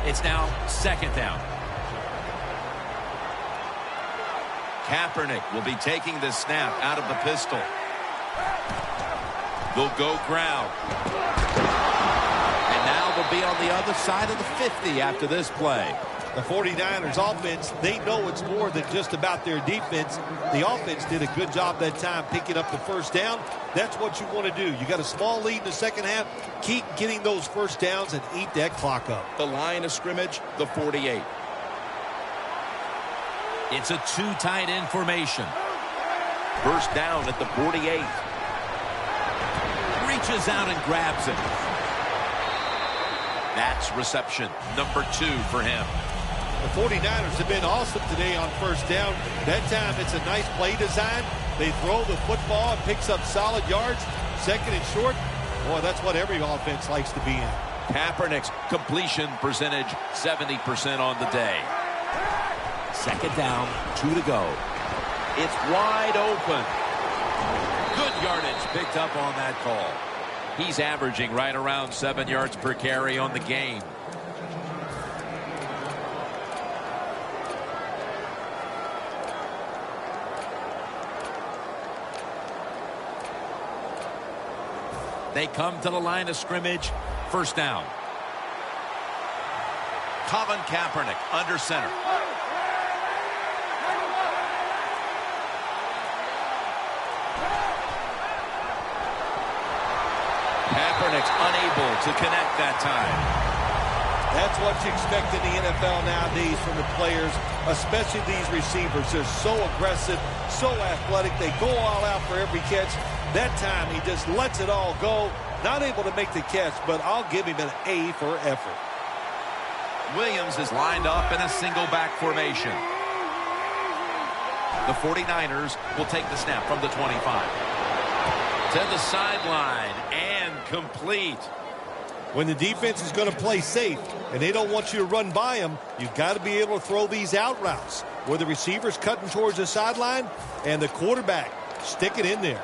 It's now second down. Kaepernick will be taking the snap out of the pistol. They'll go ground. And now they'll be on the other side of the 50 after this play. The 49ers offense, they know it's more than just about their defense. The offense did a good job that time picking up the first down. That's what you want to do. You got a small lead in the second half. Keep getting those first downs and eat that clock up. The line of scrimmage, the 48. It's a 2 tight end formation. First down at the 48. Reaches out and grabs it. That's reception number 2 for him. The 49ers have been awesome today on first down. That time it's a nice play design. They throw the football and picks up solid yards. Second and short. Boy, that's what every offense likes to be in. Kaepernick's completion percentage 70% on the day. Second down, 2 to go. It's wide open. Good yardage picked up on that call. He's averaging right around 7 yards per carry on the game. They come to the line of scrimmage. First down. Colin Kaepernick under center. Kaepernick's unable to connect that time. That's what you expect in the NFL nowadays from the players, especially these receivers. They're so aggressive, so athletic. They go all out for every catch. That time he just lets it all go. Not able to make the catch, but I'll give him an A for effort. Williams is lined up in a single back formation. The 49ers will take the snap from the 25. To the sideline and complete. When the defense is going to play safe and they don't want you to run by them, you've got to be able to throw these out routes where the receiver's cutting towards the sideline and the quarterback stick it in there.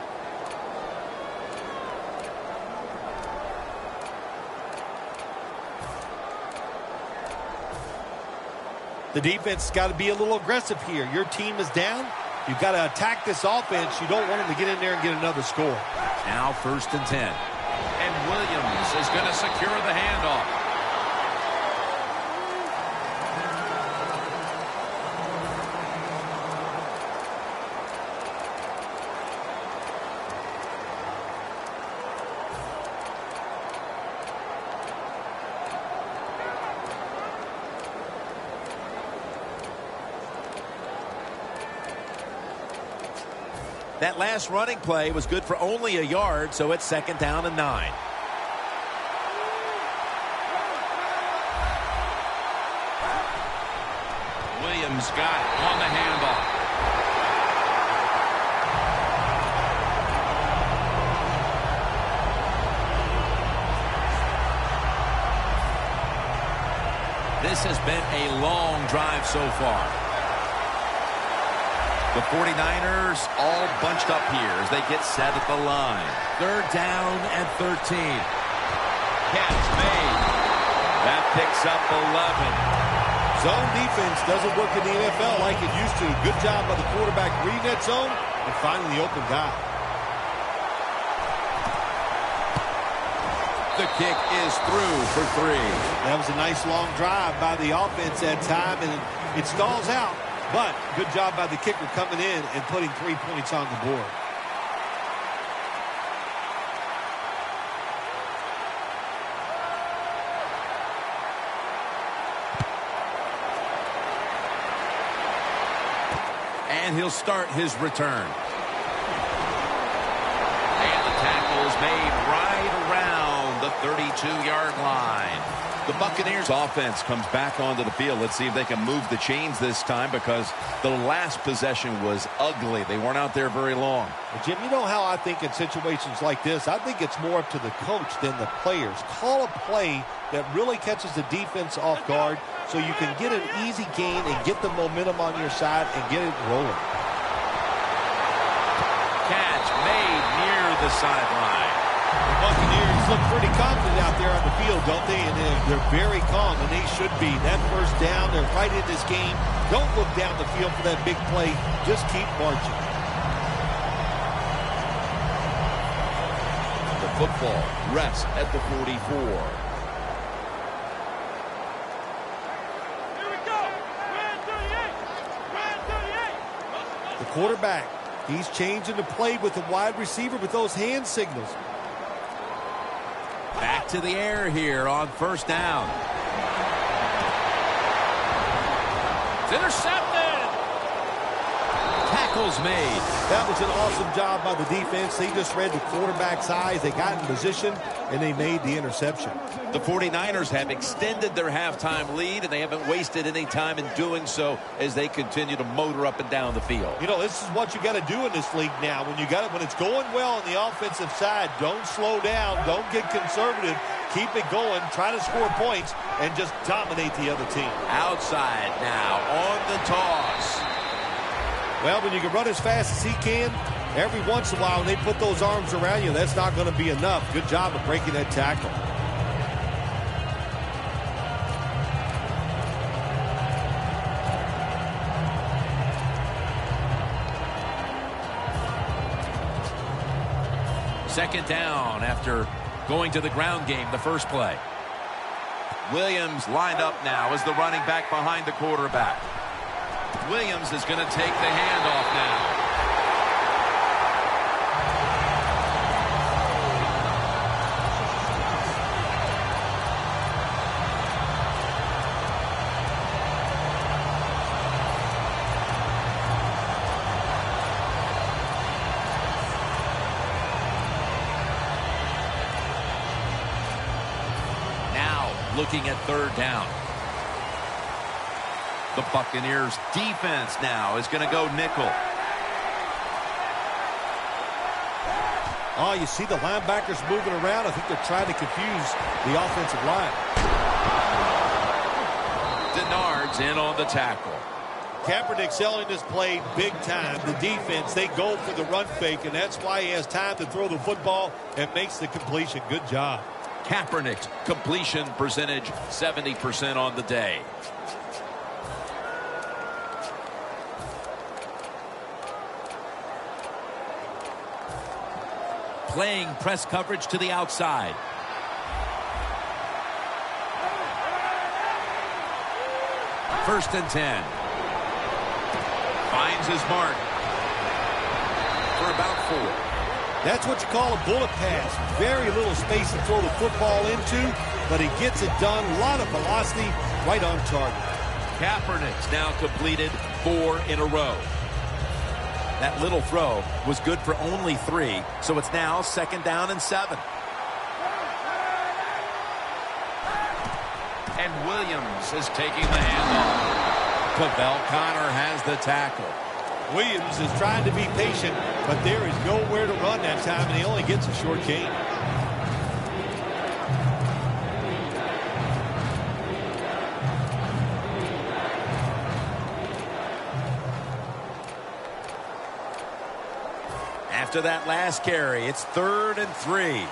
The defense has got to be a little aggressive here. Your team is down. You've got to attack this offense. You don't want them to get in there and get another score. Now first and 10. And Williams is going to secure the handoff. That last running play was good for only a yard, so it's second down and 9. Williams got it on the handoff. This has been a long drive so far. The 49ers all bunched up here as they get set at the line. 3rd down and 13. Catch made. That picks up 11. Zone defense doesn't work in the NFL like it used to. Good job by the quarterback reading that zone and finding the open guy. The kick is through for 3. That was a nice long drive by the offense that time, and it stalls out. But good job by the kicker coming in and putting 3 points on the board. And he'll start his return. And the tackle is made right around the 32-yard line. The Buccaneers offense comes back onto the field. Let's see if they can move the chains this time, because the last possession was ugly. They weren't out there very long. Well, Jim, you know how I think in situations like this, I think it's more up to the coach than the players. Call a play that really catches the defense off guard so you can get an easy gain and get the momentum on your side and get it rolling. Catch made near the sideline. The Buccaneers look pretty confident out there on the field, don't they? And they're very calm, and they should be. That first down, they're right in this game. Don't look down the field for that big play. Just keep marching. The football rests at the 44. Here we go. Red 38. Red 38. The quarterback, he's changing the play with the wide receiver with those hand signals. Back to the air here on 1st down. It's intercepted. Tackles made. That was an awesome job by the defense. They just read the quarterback's eyes. They got in position, and they made the interception. The 49ers have extended their halftime lead, and they haven't wasted any time in doing so as they continue to motor up and down the field. You know, this is what you got to do in this league now. When it's going well on the offensive side, don't slow down. Don't get conservative. Keep it going. Try to score points and just dominate the other team. Outside now on the toss. Well, when you can run as fast as he can, every once in a while when they put those arms around you, that's not going to be enough. Good job of breaking that tackle. Second down after going to the ground game the first play. Williams lined up now as the running back behind the quarterback. Williams is going to take the handoff now. Looking at 3rd down. The Buccaneers defense now is going to go nickel. Oh, you see the linebackers moving around. I think they're trying to confuse the offensive line. Denard's in on the tackle. Kaepernick selling this play big time. The defense, they go for the run fake, and that's why he has time to throw the football and makes the completion. Good job. Kaepernick's completion percentage 70% on the day. Playing press coverage to the outside. First and 10. Finds his mark for about 4. That's what you call a bullet pass. Very little space to throw the football into, but he gets it done. A lot of velocity, right on target. Kaepernick's now completed 4 in a row. That little throw was good for only 3, so it's now 2nd down and 7. And Williams is taking the handoff. Cavell Connor has the tackle. Williams is trying to be patient, but there is nowhere to run that time, and he only gets a short gain. After that last carry, it's 3rd and 3.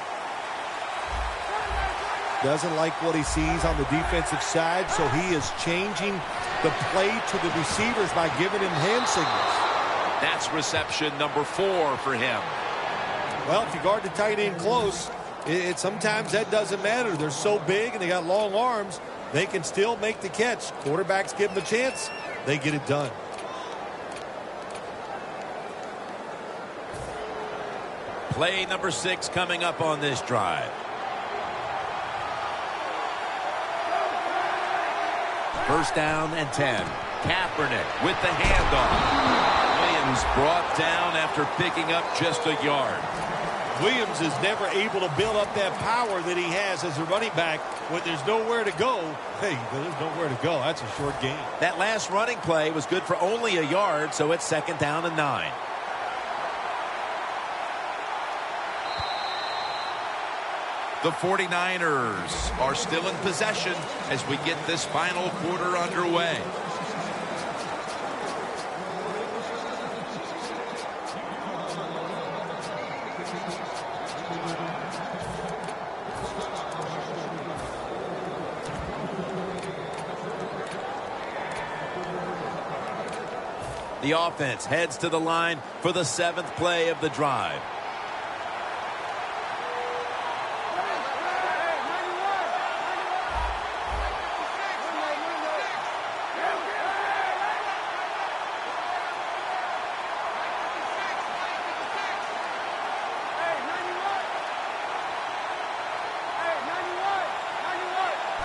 Doesn't like what he sees on the defensive side, so he is changing the play to the receivers by giving him hand signals. That's reception number 4 for him. Well, if you guard the tight end close, sometimes that doesn't matter. They're so big and they got long arms, they can still make the catch. Quarterbacks give them a chance, they get it done. Play number 6 coming up on this drive. First down and 10. Kaepernick with the handoff. Williams brought down after picking up just a yard. Williams is never able to build up that power that he has as a running back. When there's nowhere to go, hey, there's nowhere to go. That's a short gain. That last running play was good for only a yard, so it's 2nd down and 9. The 49ers are still in possession as we get this final quarter underway. The offense heads to the line for the 7th play of the drive.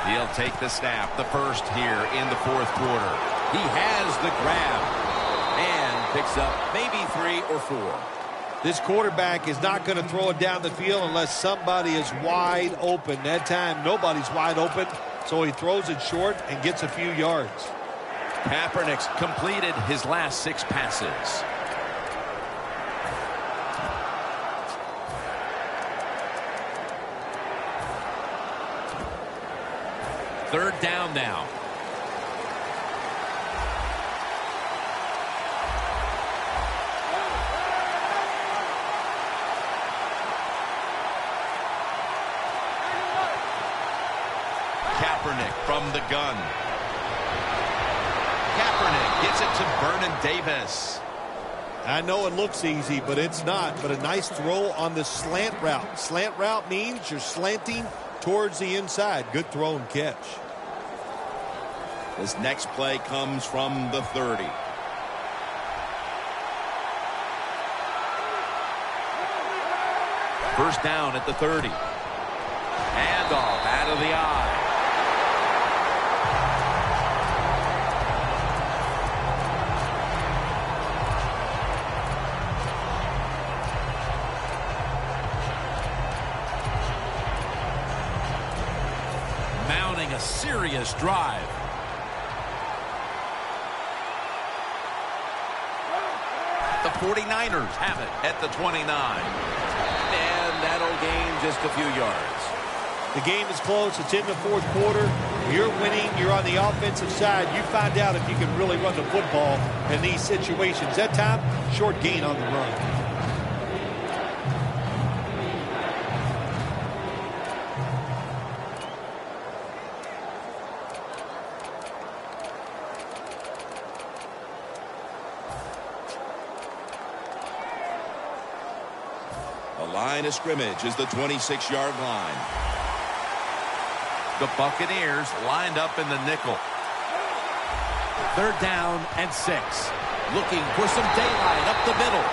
He'll take the snap, the first here in the 4th quarter. He has the grab and picks up maybe 3 or 4. This quarterback is not going to throw it down the field unless somebody is wide open. That time, nobody's wide open, so he throws it short and gets a few yards. Kaepernick's completed his last 6 passes. Third down now. Kaepernick from the gun. Kaepernick gets it to Vernon Davis. I know it looks easy, but it's not. But a nice throw on the slant route. Slant route means you're slanting towards the inside. Good throw and catch. This next play comes from the 30. First down at the 30. Handoff out of the eye. Mounting a serious drive. The 49ers have it at the 29. And that'll gain just a few yards. The game is close. It's in the 4th quarter. You're winning. You're on the offensive side. You find out if you can really run the football in these situations. That time, short gain on the run. The line of scrimmage is the 26-yard line. The Buccaneers lined up in the nickel. Third down and 6. Looking for some daylight up the middle.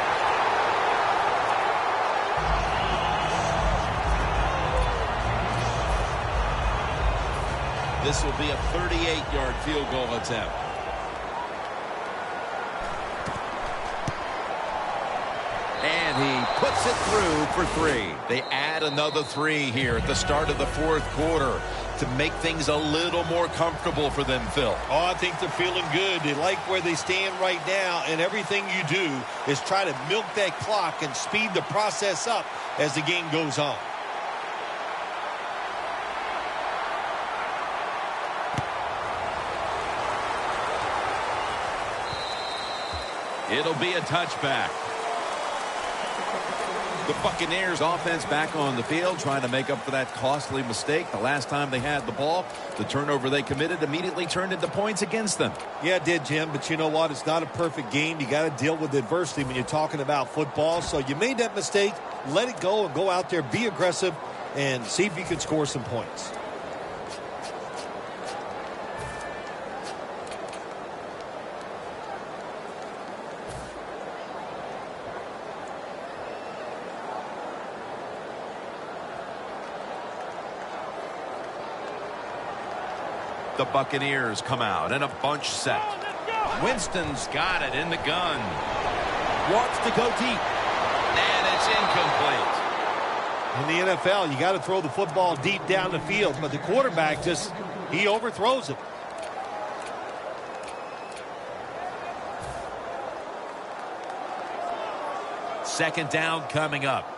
This will be a 38-yard field goal attempt. And he puts it through for 3. They add another 3 here at the start of the fourth quarter to make things a little more comfortable for them, Phil. Oh, I think they're feeling good. They like where they stand right now, and everything you do is try to milk that clock and speed the process up as the game goes on. It'll be a touchback. The Buccaneers offense back on the field trying to make up for that costly mistake. The last time they had the ball, the turnover they committed immediately turned into points against them. Yeah, it did, Jim, but you know what? It's not a perfect game. You got to deal with adversity when you're talking about football. So you made that mistake, let it go, and go out there, be aggressive, and see if you can score some points. The Buccaneers come out in a bunch set. Winston's got it in the gun. Wants to go deep. And it's incomplete. In the NFL, you got to throw the football deep down the field, but the quarterback he overthrows it. Second down coming up.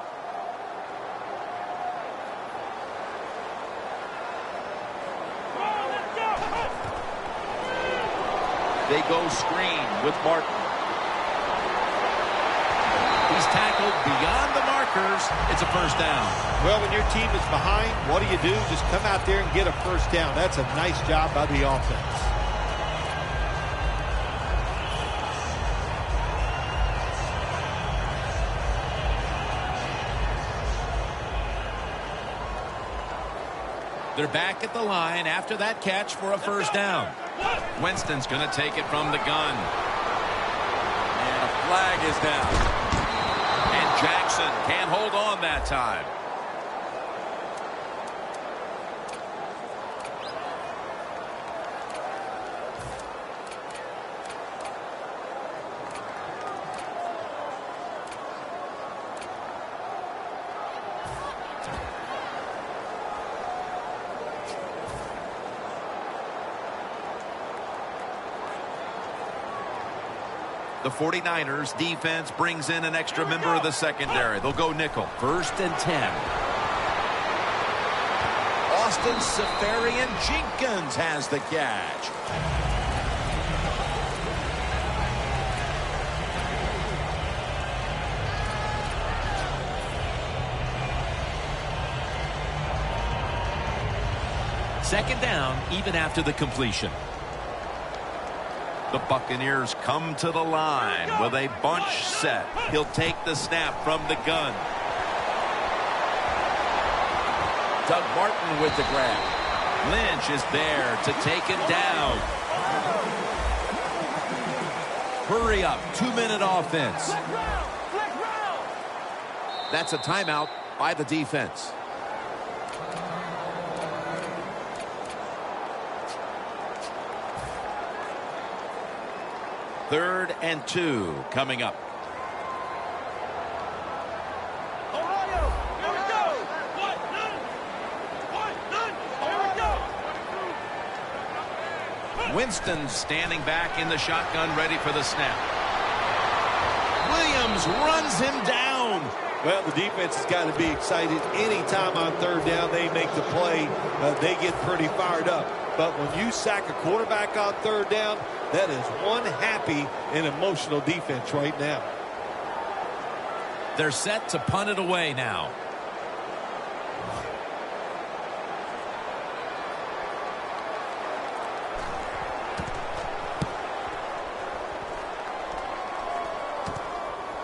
They go screen with Martin. He's tackled beyond the markers. It's a first down. Well, when your team is behind, what do? Just come out there and get a first down. That's a nice job by the offense. They're back at the line after that catch for a first down. Winston's going to take it from the gun. And a flag is down. And Jackson can't hold on that time. The 49ers defense brings in an extra member of the secondary. They'll go nickel. 1st and 10. Austin Seferian-Jenkins has the catch. Second down, even after the completion. The Buccaneers come to the line with a bunch set. He'll take the snap from the gun. Doug Martin with the grab. Lynch is there to take him down. Hurry up, 2-minute offense. That's a timeout by the defense. Third and 2 coming up. Ohio, here we go. Here we go. Winston standing back in the shotgun, ready for the snap. Williams runs him down. Well, the defense has got to be excited. Anytime on third down they make the play, they get pretty fired up. But when you sack a quarterback on third down, that is one happy and emotional defense right now. They're set to punt it away now.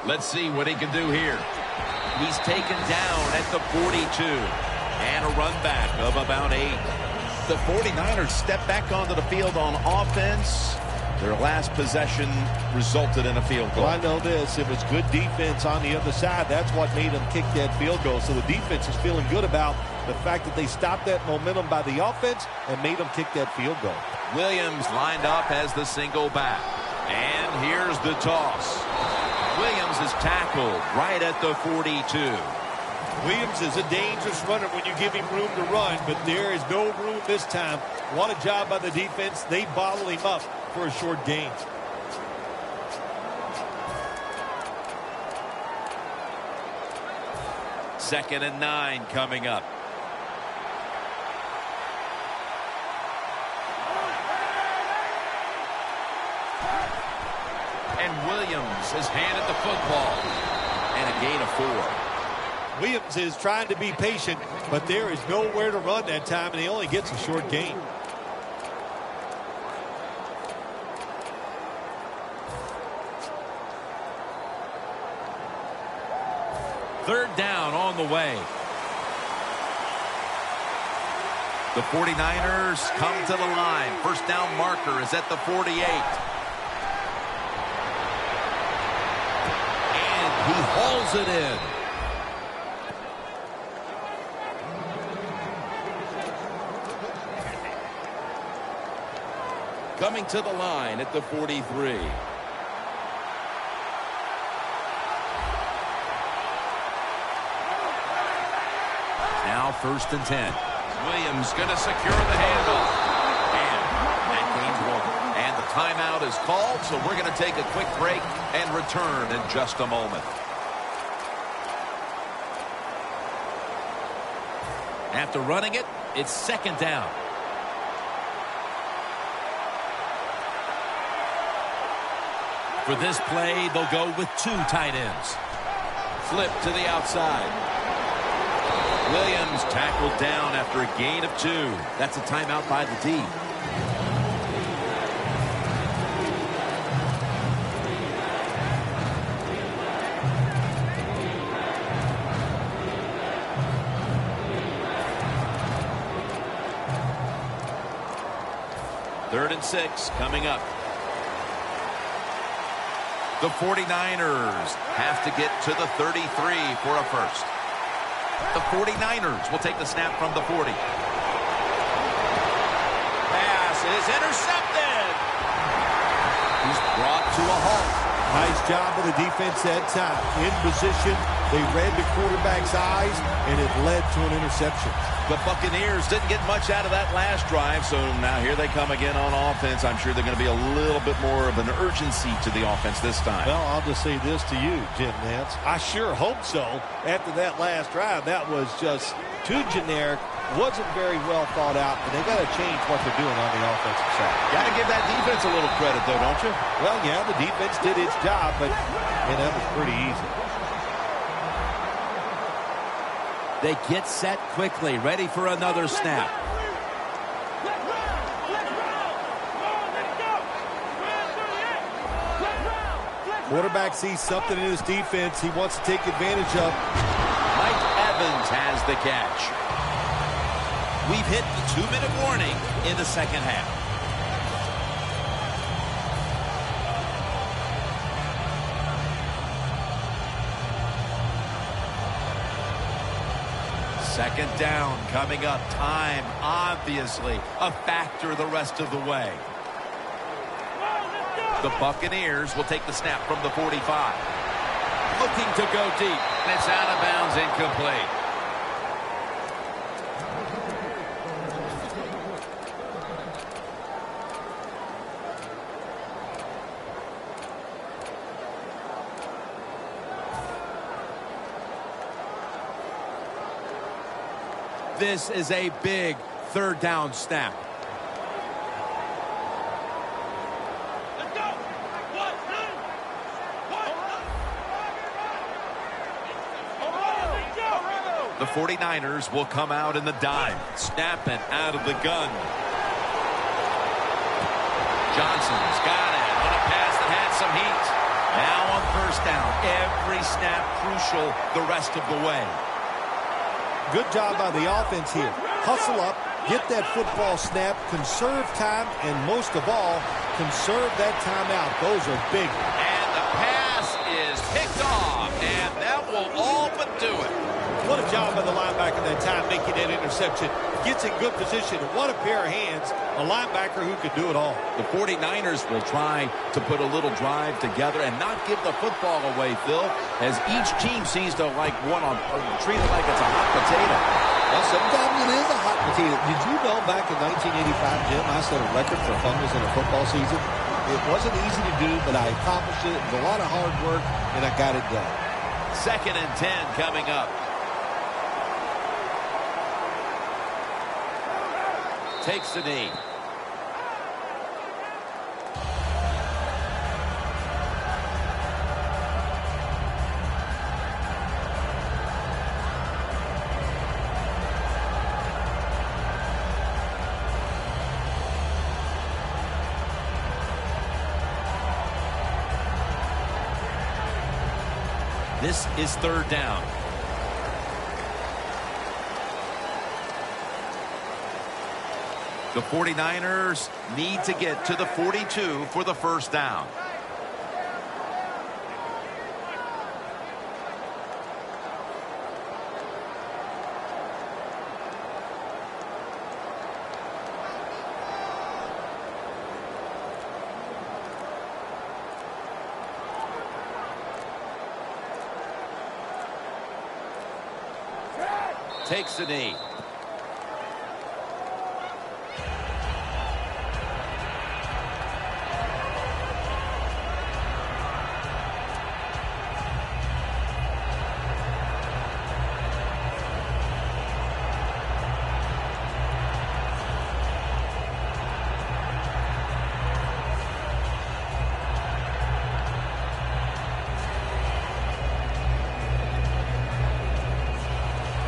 Let's see what he can do here. He's taken down at the 42. And a run back of about 8. The 49ers step back onto the field on offense. Their last possession resulted in a field goal. Well, I know this. It was good defense on the other side. That's what made them kick that field goal. So the defense is feeling good about the fact that they stopped that momentum by the offense and made them kick that field goal. Williams lined up as the single back. And here's the toss. Williams Williams is tackled right at the 42. Williams is a dangerous runner when you give him room to run, but there is no room this time. What a job by the defense. They bottle him up for a short gain. Second and 9 coming up. And Williams has handed the football. And a gain of 4. Williams is trying to be patient, but there is nowhere to run that time, and he only gets a short gain. Third down on the way. The 49ers come to the line. First down marker is at the 48. And he hauls it in. Coming to the line at the 43. Now first and 10. Williams going to secure the handoff. And that gains 1. And the timeout is called, so we're going to take a quick break and return in just a moment. After running it, it's second down. For this play, they'll go with 2 tight ends. Flip to the outside. Williams tackled down after a gain of 2. That's a timeout by the D. Third and 6 coming up. The 49ers have to get to the 33 for a first. The 49ers will take the snap from the 40. Pass is intercepted. He's brought to a halt. Nice job of the defense that time. In position, they read the quarterback's eyes, and it led to an interception. The Buccaneers didn't get much out of that last drive, so now here they come again on offense. I'm sure they're going to be a little bit more of an urgency to the offense this time. Well, I'll just say this to you, Jim Nance. I sure hope so. After that last drive, that was just too generic, wasn't very well thought out, and they got to change what they're doing on the offensive side. Got to give that defense a little credit, though, don't you? Well, yeah, the defense did its job, but that was pretty easy. They get set quickly, ready for another snap. Quarterback sees something in his defense he wants to take advantage of. Mike Evans has the catch. We've hit the 2-minute warning in the second half. Second down coming up. Time, obviously, a factor the rest of the way. The Buccaneers will take the snap from the 45. Looking to go deep. And it's out of bounds, incomplete. This is a big third down snap. Let's go. 1, 2. The 49ers will come out in the dime. Snapping out of the gun. Johnson's got it on a pass that had some heat. Now on first down. Every snap crucial the rest of the way. Good job by the offense here. Hustle up, get that football snap, conserve time, and most of all, conserve that timeout. Those are big. And the pass is picked off, and that will all but do it. What a job by the line linebacker that time making that interception. Gets in good position. What a pair of hands. A linebacker who could do it all. The 49ers will try to put a little drive together and not give the football away, Phil, as each team seems to treat it like it's a hot potato. Well, sometimes it is a hot potato. Did you know back in 1985, Jim, I set a record for fumbles in a football season? It wasn't easy to do, but I accomplished it. It was a lot of hard work, and I got it done. 2nd and 10 coming up. Takes the knee. This is 3rd down. The 49ers need to get to the 42 for the 1st down. Takes the knee.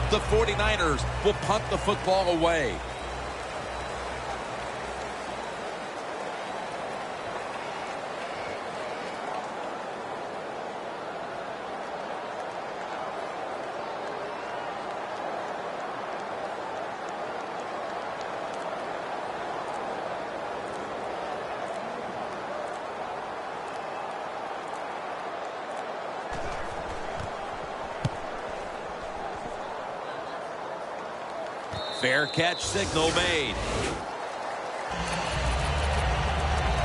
The 49ers will punt the football away. Fair catch signal made.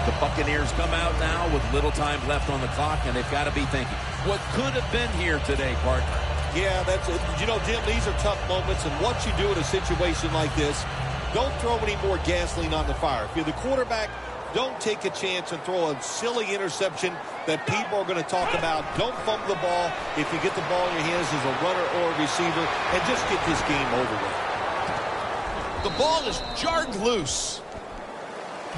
The Buccaneers come out now with little time left on the clock, and they've got to be thinking, what could have been here today, partner? Yeah, that's it. You know, Jim, these are tough moments, and what you do in a situation like this, don't throw any more gasoline on the fire. If you're the quarterback, don't take a chance and throw a silly interception that people are going to talk about. Don't fumble the ball if you get the ball in your hands as a runner or a receiver, and just get this game over with. The ball is jarred loose.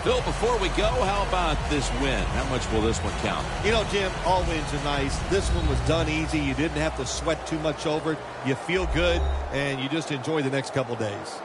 Phil, before we go, how about this win? How much will this one count? You know, Jim, all wins are nice. This one was done easy. You didn't have to sweat too much over it. You feel good, and you just enjoy the next couple days.